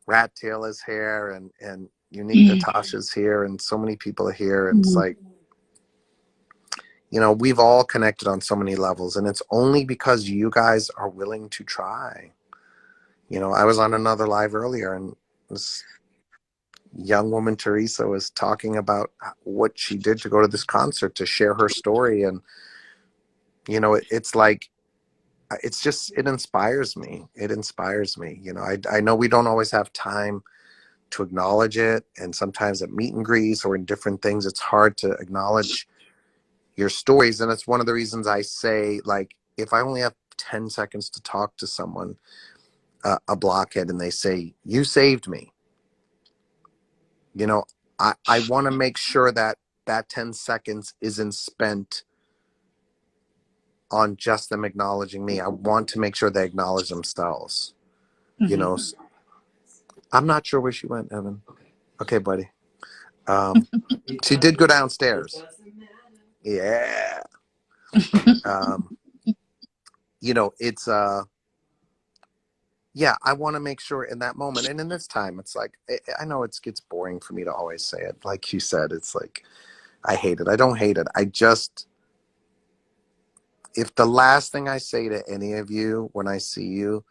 Rat Tail is here and Unique Natasha's here and so many people are here. And it's like, we've all connected on so many levels, and it's only because you guys are willing to try. I was on another live earlier, and this young woman, Teresa, was talking about what she did to go to this concert to share her story. And, it's like, it inspires me. It inspires me. I know we don't always have time to acknowledge it. And sometimes at meet and greets or in different things, it's hard to acknowledge your stories. And it's one of the reasons I say, like, if I only have 10 seconds to talk to someone, a blockhead, and they say, you saved me, I want to make sure that that 10 seconds isn't spent on just them acknowledging me. I want to make sure they acknowledge themselves. You know, I'm not sure where she went, Evan. Okay, buddy. Um, she did go downstairs. Yeah. Um, you know, it's yeah, I want to make sure in that moment and in this time, it's like I know it gets boring for me to always say it. Like you said, it's like I hate it. I don't hate it. I just, if the last thing I say to any of you when I see you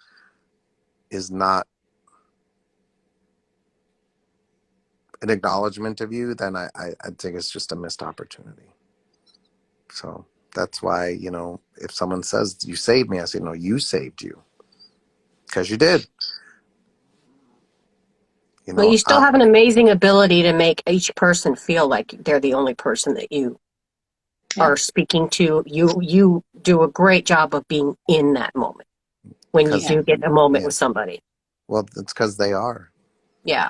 is not an acknowledgement of you, then I think it's just a missed opportunity. So that's why, you know, if someone says you saved me, I say, no, you saved you because you did. You But know, you still have an amazing ability to make each person feel like they're the only person that you Yeah. are speaking to. You do a great job of being in that moment when you because, do get a moment yeah, with somebody. well, it's because they are, Yeah.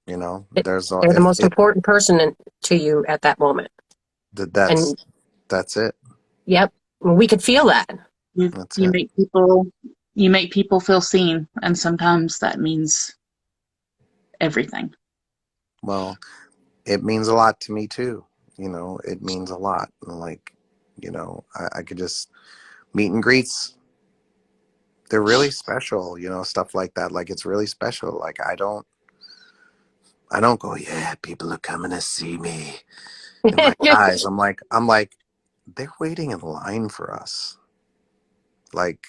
you know, It, there's, they're the if most it, important person to you at that moment. that's, And that's it. yep, we could feel that. You That's you it. make people feel seen, and sometimes that means everything. Well, it means a lot to me too. You know, it means a lot. Like, you know, I could just meet and greets. They're really special, you know, stuff like that. Like it's really special. Like I don't go, yeah, people are coming to see me. In my eyes, I'm like, they're waiting in line for us. Like,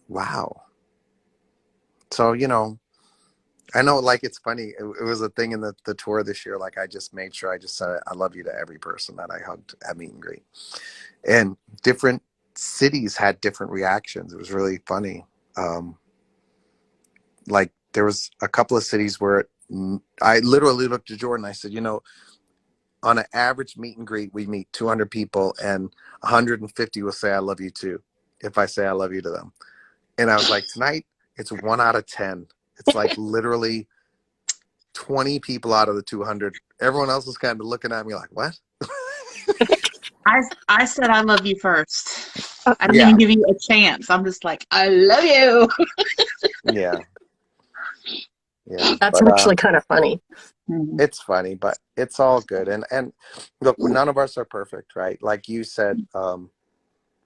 wow. So, you know, I know, like, it's funny. It was a thing in the tour this year. Like, I just made sure I just said, I love you to every person that I hugged at meet and greet. And different cities had different reactions. It was really funny. Like, there was a couple of cities where I literally looked at Jordan. I said, you know, on an average meet and greet, we meet 200 people and 150 will say, I love you too, if I say I love you to them. And I was like, tonight, it's 1 out of 10. It's like literally 20 people out of the 200. Everyone else was kind of looking at me like, what? I said I love you first. I didn't Yeah. even give you a chance. I'm just like, I love you. Yeah. Yeah. That's But actually kind of funny. it's funny, but it's all good. And look, none of us are perfect, right? Like you said,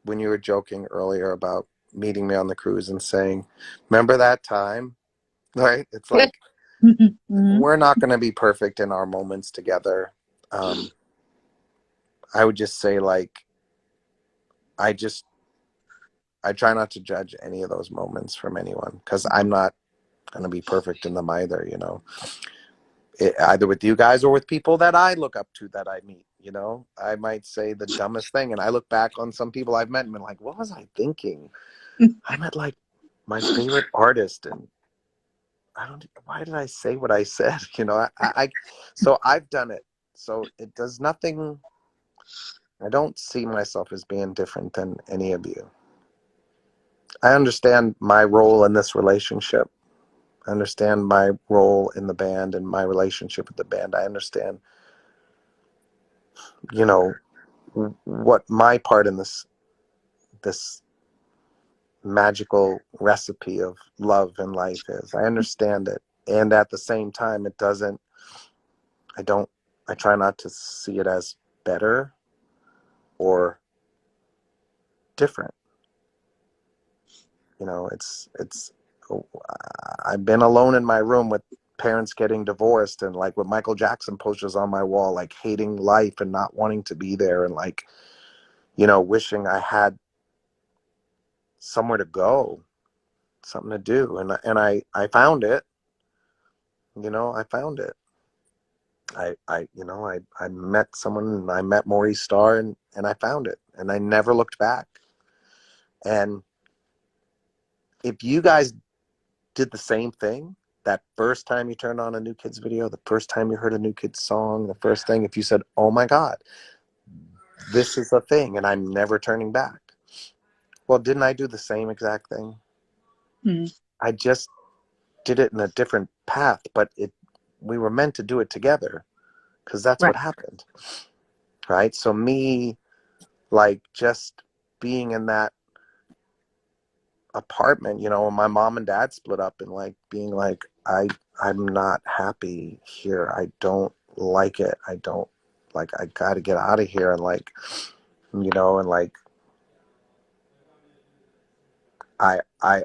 when you were joking earlier about meeting me on the cruise and saying, remember that time? Right? It's like, Mhm. we're not going to be perfect in our moments together. I would just say, like, I try not to judge any of those moments from anyone because I'm not going to be perfect in them either, you know, either with you guys or with people that I look up to that I meet. You know, I might say the dumbest thing, and I look back on some people I've met and been like, what was I thinking? I met like my favorite artist, and why did I say what I said? You know, so I've done it. So it does nothing. I don't see myself as being different than any of you. I understand my role in this relationship. I understand my role in the band and my relationship with the band. I understand, you know, what my part in this magical recipe of love and life is. I understand it. And at the same time, it doesn't, I don't, I try not to see it as better or different. You know, I've been alone in my room with parents getting divorced and like with Michael Jackson posters on my wall, like hating life and not wanting to be there and like, you know, wishing I had somewhere to go, something to do. And I found it, you know, I found it. You know, I met someone and I met Maurice Starr and I found it and I never looked back. And if you guys did the same thing, that first time you turned on a New Kids video, the first time you heard a New Kids song, the first thing, if you said, oh my God, this is a thing and I'm never turning back. Well, didn't I do the same exact thing? Mhm. I just did it in a different path, but we were meant to do it together because that's Right. what happened. Right? So me, like, just being in that apartment, you know, when my mom and dad split up, and like being like, I'm not happy here. I don't like it. I don't like, I got to get out of here. And like, you know, and like, I, I,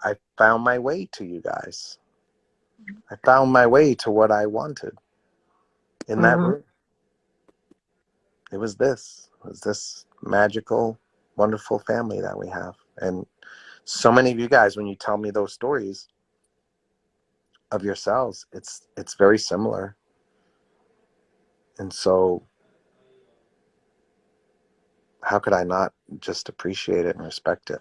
I found my way to you guys. I found my way to what I wanted in that Mm-hmm. room. It was this magical, wonderful family that we have. And so many of you guys, when you tell me those stories of yourselves, it's very similar. And so how could I not just appreciate it and respect it?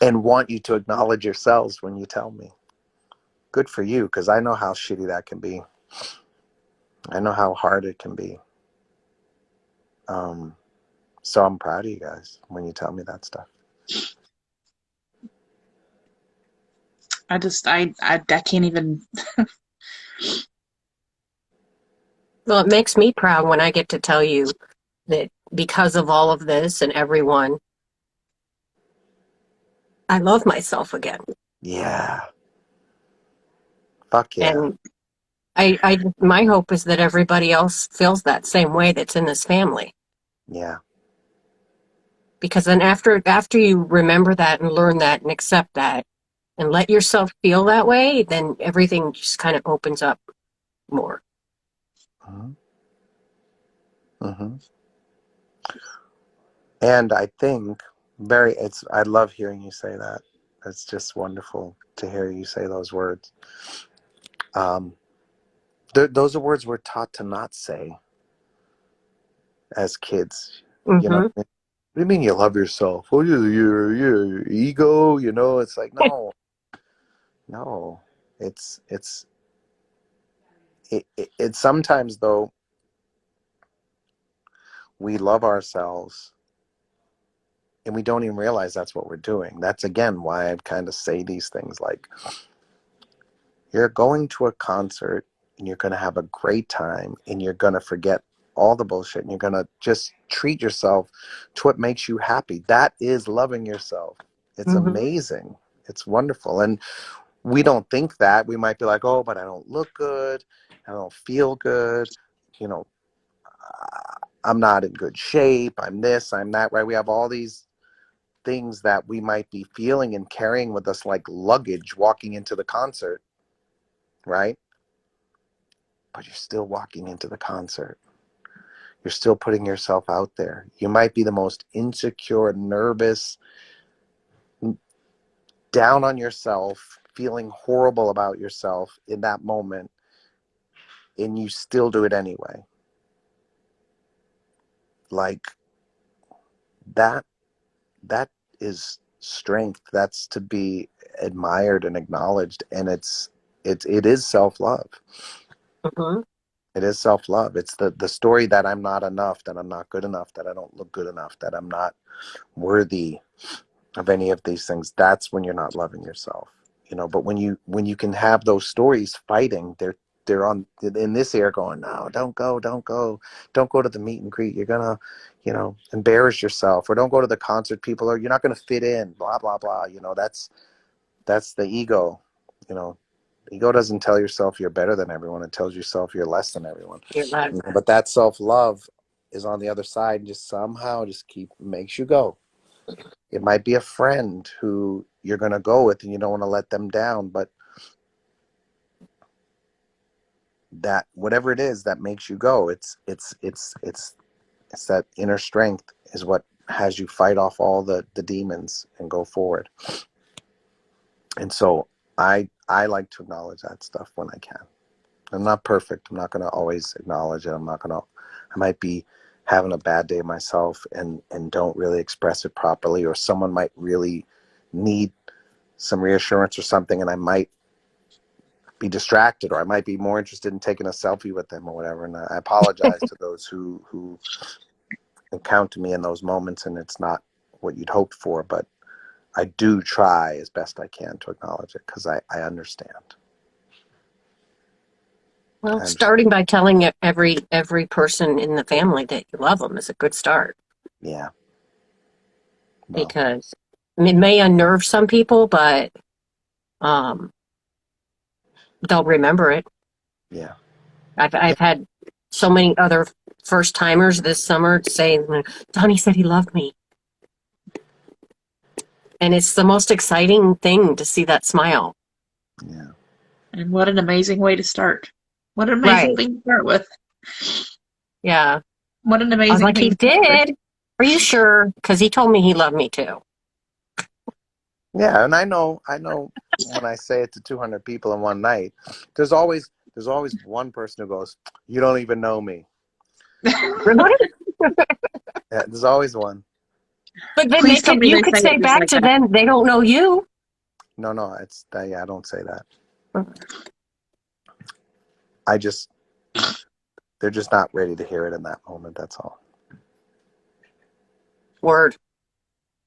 And want you to acknowledge yourselves when you tell me. Good for you, because I know how shitty that can be. I know how hard it can be. So I'm proud of you guys when you tell me that stuff. I can't even. Well, it makes me proud when I get to tell you that because of all of this and everyone, I love myself again. Yeah. Fuck yeah. And my hope is that everybody else feels that same way that's in this family. Yeah. Because then after you remember that and learn that and accept that and let yourself feel that way, then everything just kind of opens up more. Mm-hmm. Mm-hmm. And I think I love hearing you say that. It's just wonderful to hear you say those words. Um, those are words we're taught to not say as kids. You know, Mm-hmm. what do you mean you love yourself? What is your ego? You know, it's like no. It's sometimes though we love ourselves and we don't even realize that's what we're doing. That's again why I kind of say these things like, you're going to a concert and you're going to have a great time and you're going to forget all the bullshit and you're going to just treat yourself to what makes you happy. That is loving yourself. It's Mm-hmm. amazing. It's wonderful. And we don't think that. We might be like, oh, but I don't look good. I don't feel good. You know, I'm not in good shape. I'm this, I'm that, right? We have all these things that we might be feeling and carrying with us like luggage walking into the concert, right? But you're still walking into the concert. You're still putting yourself out there. You might be the most insecure, nervous, down on yourself, feeling horrible about yourself in that moment, and you still do it anyway. Like that that is strength. That's to be admired and acknowledged, and it is self-love. Mm-hmm. It is self-love. It's the story that I'm not enough, that I'm not good enough, that I don't look good enough, that I'm not worthy of any of these things. That's when you're not loving yourself, you know. But when you can have those stories fighting, they're on in this air going, no, don't go to the meet and greet. You're gonna, you know, embarrass yourself, or don't go to the concert. People are, you're not gonna fit in, blah blah blah. You know, that's the ego. You know, ego doesn't tell yourself you're better than everyone. It tells yourself you're less than everyone. You're right. You know, but that self-love is on the other side, and just somehow just makes you go. It might be a friend who you're going to go with and you don't want to let them down, but that whatever it is that makes you go, it's that inner strength is what has you fight off all the demons and go forward. And so I like to acknowledge that stuff when I can. I'm not perfect. I'm not going to always acknowledge it. I might be having a bad day myself and don't really express it properly, or someone might really need some reassurance or something, and I might be distracted, or I might be more interested in taking a selfie with them or whatever. And I apologize to those who encounter me in those moments and it's not what you'd hoped for, but I do try as best I can to acknowledge it, because I understand. Well, I understand. starting by telling every person in the family that you love them is a good start Yeah. Well, because it may unnerve some people, but they'll remember it. Yeah. I've had so many other first timers this summer saying, Donnie said he loved me. And it's the most exciting thing to see that smile. Yeah. And what an amazing way to start. What an amazing Right. thing to start with. Yeah. What an I was amazing like, thing he to start with. did? Are you sure? Because he told me he loved me too. Yeah, and I know when I say it to 200 people in one night, there's always one person who goes, "You don't even know me." Really? Yeah, there's always one. But then Please tell me you they could say say it just back like to that. them, they don't know you. No, it's yeah, I don't say that. They're just not ready to hear it in that moment, that's all. Word.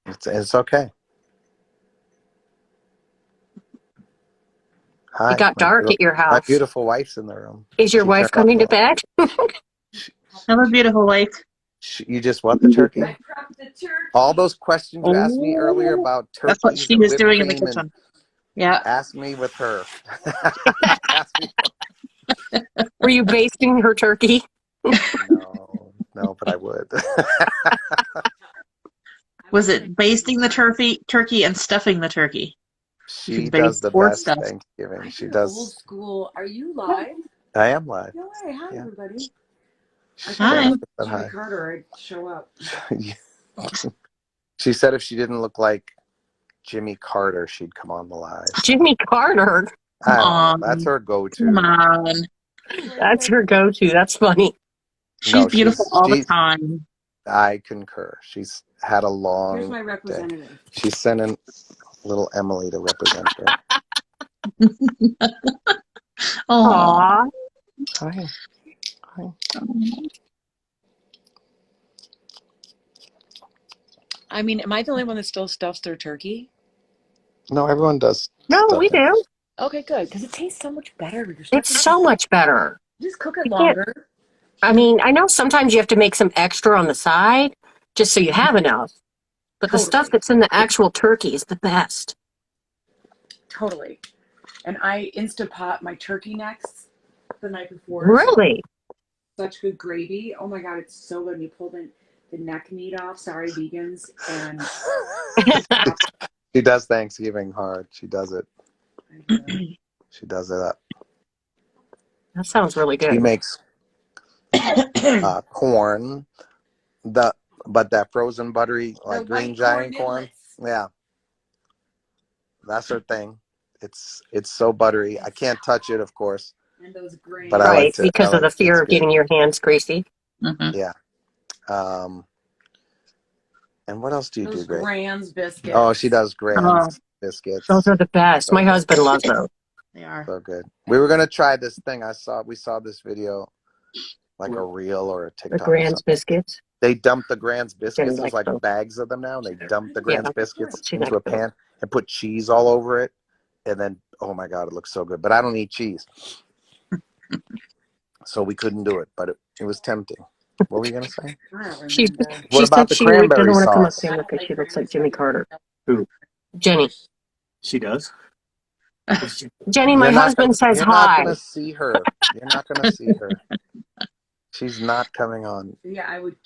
It's okay. Hi, It got dark at your my house. beautiful wife's in the room. Is your She wife turned off coming to the light. bed? Have a beautiful wife. You just what, the turkey? I prepped the turkey. All those questions you asked me earlier Oh, about that's what turkeys she and was whipped doing in the cream, and kitchen. Yeah. ask me with her. Ask me. Were you basting her turkey? No, but I would. Was it basting the turkey and stuffing the turkey? You She could does baste the or best stuff. Thanksgiving. She Old does. school. Are you live? I am live. No way. Hi, Yeah. everybody. Hi. Jennifer said Jimmy hi. Carter, I'd show up. She said if she didn't look like Jimmy Carter, she'd come on the live. Jimmy Carter. I don't know. That's her go-to. Come on. That's her go-to. That's funny. She's beautiful all the time. I concur. She's had a Here's long my day. representative. She's sending little Emily to represent her. Oh. Aw. Hi. I mean, am I the only one that still stuffs their turkey? No, everyone does. No, we stuffing. do. Okay, good. Because it tastes so much better. You're It's so much better. Just cook it You can't- longer. I mean, I know sometimes you have to make some extra on the side just so you have enough. But the stuff that's in the actual turkey is the best. Totally. And I Instapot my turkey necks the night before. Really? Such good gravy. Oh my God, it's so good. And you pull the neck meat off. Sorry, vegans. And She does Thanksgiving hard. She does it. She does it up. That sounds really She good. makes corn, but that frozen buttery, like green giant corn. Yeah, that's her thing. It's so buttery. I can't touch it, of course. And those grains. But I like to. Because of the fear of getting your hands greasy. Mm-hmm. Yeah. And what else do you do, Those Grace? Grand's biscuits. Oh, she does Grand's biscuits. Those are the best. So My husband loves those. They are. so good. We were gonna try this thing. We saw this video, like a reel or a TikTok. The Grand's biscuits. They dump the Grand's biscuits. There's like those. bags of them now. And they dump the Grand's biscuits She into likes a pan and put cheese all over it. And then, oh my God, it looks so good. But I don't eat cheese. So we couldn't do it. But it was tempting. What were you going to say? She What about said the she cranberry doesn't want to come up sauce? here because she looks like Jimmy Carter. Who? Jenny. She does. Jenny, my husband says You're hi. not going to see her. You're not going to see her. She's not coming on. Yeah, I would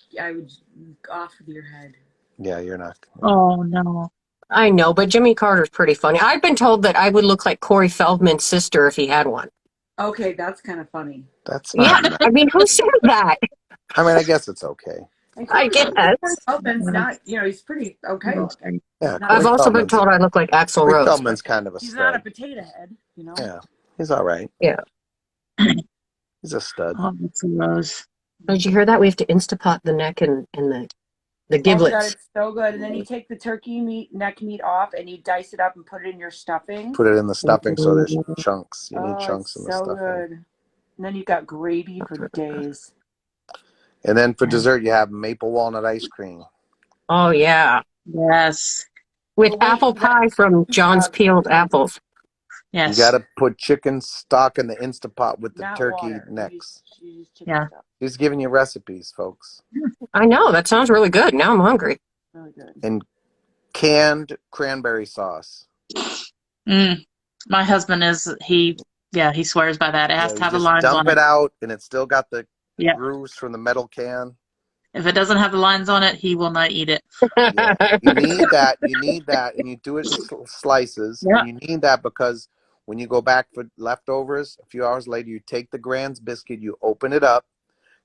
off with your head. Yeah, you're not. Oh, no. I know, but Jimmy Carter's pretty funny. I've been told that I would look like Corey Feldman's sister if he had one. Okay, that's kind of funny. That's not. Yeah, I mean, who said that? I mean, I guess it's okay. I guess. Feldman's not, he's pretty okay. Yeah, I've also been told I look like Axl Corey Rose. Feldman's kind of a He's stud. not a potato head, Yeah, he's all right. Yeah. He's a stud. Oh, that's a rose. Did you hear that? We have to Instapot the neck and the giblets. Oh my God, it's so good. And then you take the turkey neck meat off and you dice it up and put it in your stuffing. Put it in the stuffing so there's chunks. You need chunks in the so stuffing. good. And then you got gravy for days. And then for dessert, you have maple walnut ice cream. Oh, yeah. Yes. With apple pie from John's Peeled Apples. Yes. You got to put chicken stock in the Instapot with the Not turkey water. necks. You use chicken Yeah. stock. He's giving you recipes, folks. I know. That sounds really good. Now I'm hungry. Really good. And canned cranberry sauce. My husband he swears by that. It has Yeah, to you have the just lines dump on it it. out, and it's still got the Yeah. grooves from the metal can. If it doesn't have the lines on it, he will not eat it. Yeah, you need that. You need that, and you do it in slices. Yeah. And you need that because when you go back for leftovers, a few hours later, you take the Grand's biscuit, you open it up,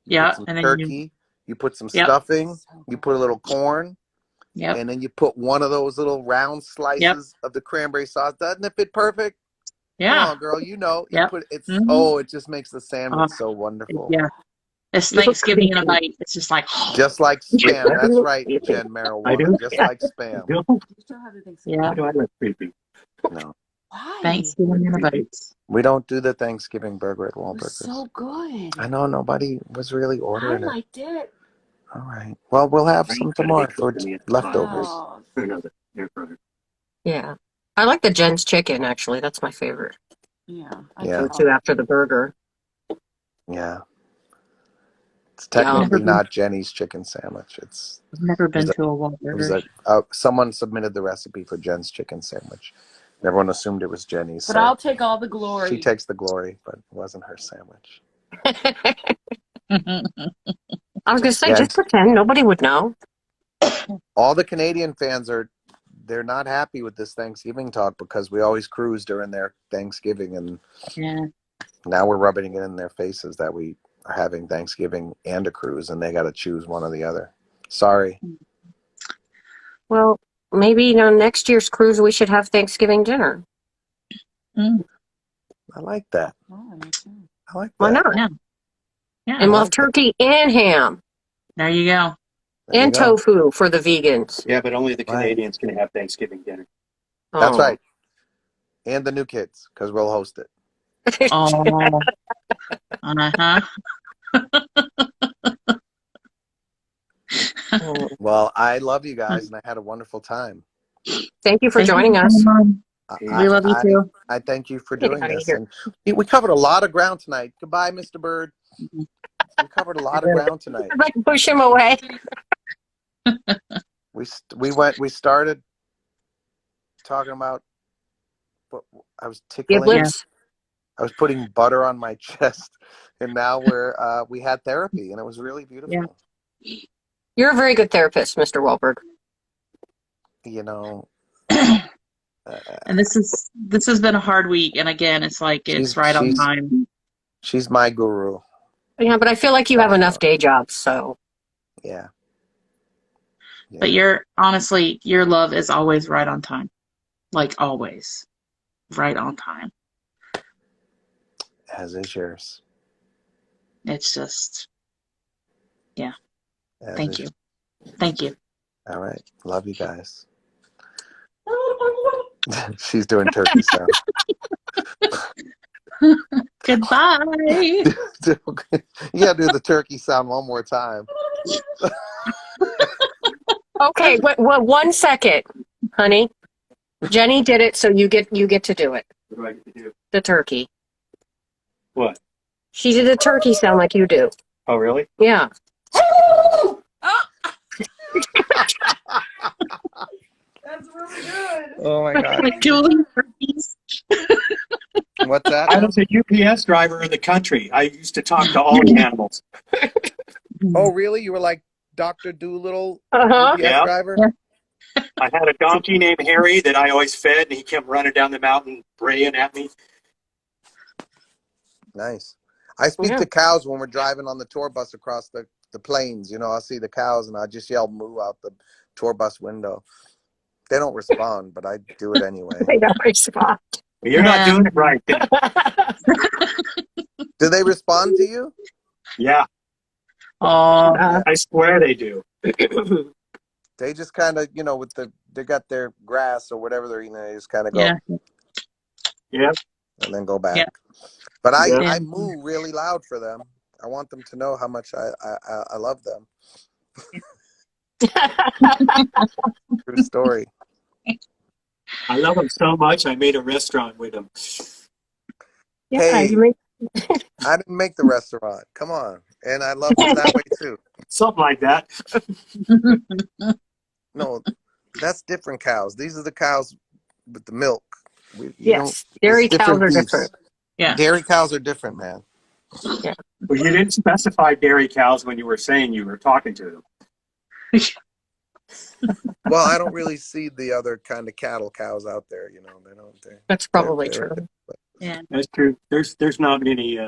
you Yeah, put some and then turkey, you put some Yep. stuffing, you put a little corn, Yep. and then you put one of those little round slices of the cranberry sauce. Doesn't it fit perfect? Come Yeah. on, girl. You know, you Yep. put it's Mhm. it just makes the sandwich so wonderful. Yeah. It's You look Thanksgiving in a creepy. bite. It's just like Just like spam. You That's look right, creepy. Jen I Marijuana. do. Just Yeah. like spam. No, You still have the Thanksgiving. Yeah. why do I look creepy? No. Why? Thanksgiving in a Creepy. bite. We don't do the Thanksgiving burger at It was Wahlburgers. so good. I know nobody was really I ordering it. liked it. All right. Well, we'll have some tomorrow for leftovers. Oh, Another air fryer. Yeah. I like the Jen's chicken, actually. That's my favorite. yeah. Yeah. Go to after the burger. Yeah. It's Yeah. technically Never been- not Jenny's chicken sandwich. I've never been to a It was Wahlburgers. someone submitted the recipe for Jen's chicken sandwich. And everyone assumed it was Jenny's. but So I'll take all the glory. she takes the glory, but it wasn't her sandwich. I was going to say, Yeah, just pretend nobody would know. all the Canadian fans they're not happy with this Thanksgiving talk because we always cruise during their Thanksgiving, and Yeah. now we're rubbing it in their faces that we are having Thanksgiving and a cruise, and they got to choose one or the other. Sorry. Well, maybe next year's cruise we should have Thanksgiving dinner. Mm. I like that. Oh, me too. I like that. Why not? Yeah. Yeah. And we'll have like that. turkey and ham There you go. There you and go. tofu for the vegans. Yeah, but only the Right. Canadians can have Thanksgiving dinner. That's Oh. right. And the new kids, because we'll host it. Oh. Uh-huh. Well, I love you guys, and I had a wonderful time. Thank you for Thank you joining for us. coming on. I, We love you too. I thank you for Get doing outta this. here. And we covered a lot of ground tonight. Goodbye, Mr. Bird. We covered a lot of ground tonight. If I can push him away. We started talking about what I was tickling. Giblets. I was putting butter on my chest, and now we had therapy, and it was really beautiful. Yeah. You're a very good therapist, Mr. Wahlberg. You know, And this has been a hard week, and again, it's like it's right on time. she's my guru. Yeah, but I feel like you have enough day jobs, so. Yeah. But your love is always right on time, like always, right on time. As is yours. It's just, yeah. As Thank is- you. Thank you. All right. Love you guys. She's doing turkey sound. Goodbye. You gotta do the turkey sound one more time. Okay, wait, 1 second, honey. Jenny did it, so you get to do it. What do I get to do? The turkey. What? She did the turkey sound like you do. Oh, really? Yeah. That's really good. Oh my god. Like dueling turkeys. What's that? I was a UPS driver in the country. I used to talk to all the animals. Oh really? You were like Dr. Doolittle Uh-huh. UPS Yeah. driver? Yeah. I had a donkey named Harry that I always fed, and he kept running down the mountain braying at me. Nice. I speak Yeah. to cows when we're driving on the tour bus across the plains. You know, I'll see the cows and I just yell moo out the tour bus window. They don't respond, but I do it anyway. They don't respond. You're not doing it right then. Do they respond to you? Yeah, Oh, I swear they do. They just kind of, they got their grass or whatever they're eating. They just kind of go yeah. Yeah. and then go back. Yeah. But I Yeah. moo really loud for them. I want them to know how much I love them. True story. I love them so much, I made a restaurant with them. Yeah, Hey. you make- I didn't make the restaurant. Come on. And I love them that way too. Something like that. No, That's different cows. These are the cows with the milk. You don't. Yes, It's dairy cows different are beefs. different. Yeah. Dairy cows are different, man. Yeah. Well, you didn't specify dairy cows when you were saying you were talking to them. Well, I don't really see the other kind of cattle cows out there. You know, they don't. That's probably true. Yeah. That's true. There's not many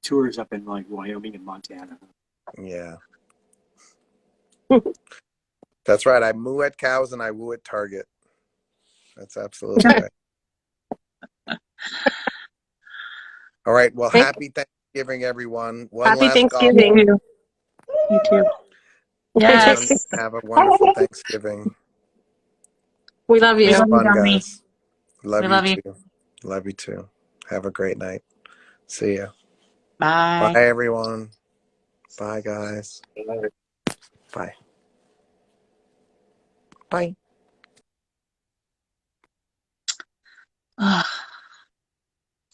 tours up in like Wyoming and Montana. Yeah, that's right. I moo at cows and I woo at Target. That's absolutely right. All right. Well, Thank- happy Thanksgiving, everyone. One Happy last golf. You Thanksgiving. too. You too. Everyone, Yes. have a wonderful Thanksgiving. We love We you. love you, Fun, Donnie. guys. Love We you love you. too. Love you too. Have a great night. See ya. Bye. Bye, everyone. Bye, guys. Bye. Bye.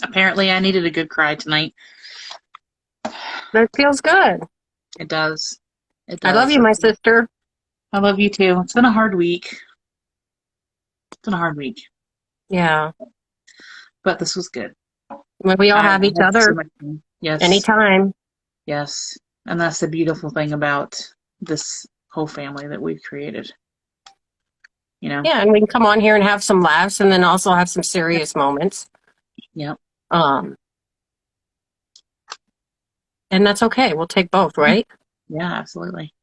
Apparently, I needed a good cry tonight. That feels good. It does. It I love does. you, my sister. I love you too. It's been a hard week. It's been a hard week, Yeah. but this was good. We all I have each had so other much fun. Yes. anytime. Yes. And that's the beautiful thing about this whole family that we've created. You know? Yeah, and we can come on here and have some laughs and then also have some serious moments. Yep. And that's okay. We'll take both, right? Yeah, absolutely.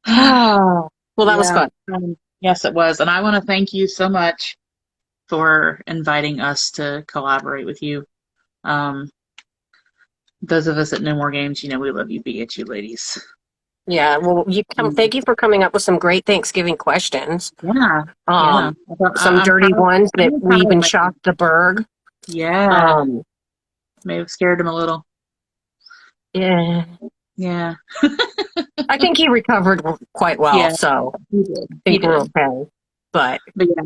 Oh, well, that was Yeah. fun. Yes, it was. And I want to thank you so much for inviting us to collaborate with you. Those of us at No More Games, you know, we love you, BHU ladies. Yeah, well, thank you for coming up with some great Thanksgiving questions. Yeah. Yeah. Some I'm dirty proud, ones that I'm we proud of even myself. shocked the Berg. Yeah. May have scared him a little. Yeah, Yeah. I think he recovered quite well, Yeah. so He did. I think we're okay. But But yeah,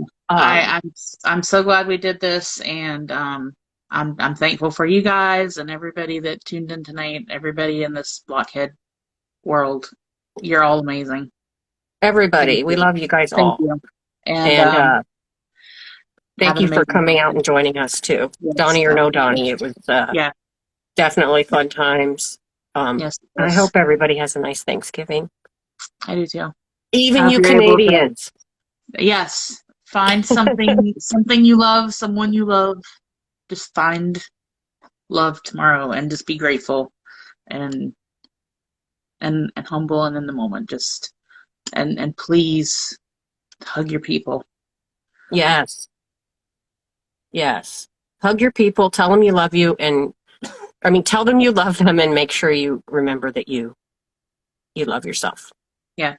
um, I'm so glad we did this, and I'm thankful for you guys and everybody that tuned in tonight. Everybody in this Blockhead world, you're all amazing. Thank everybody, we you. love you guys Thank all. you. And And have thank an you for amazing coming day. out and joining us too. Yes. Donnie or no Donnie, it was Yeah. definitely fun times. Yes. I Yes. hope everybody has a nice Thanksgiving. I do too. Even I hope you you're able to. Canadians. Yes. Find something you love, someone you love. Just find love tomorrow and just be grateful and humble and in the moment. Just and please hug your people. Yes. Yes. Hug your people, tell them you love you, and tell them you love them and make sure you remember that you love yourself. Yeah.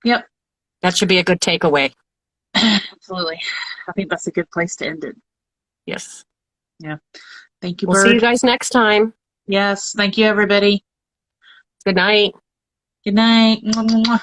Yep. That should be a good takeaway. Absolutely. I think that's a good place to end it. Yes. Yeah. Thank you, We'll Bird. see you guys next time. Yes. Thank you, everybody. Good night. Good night. Mwah, mwah, mwah.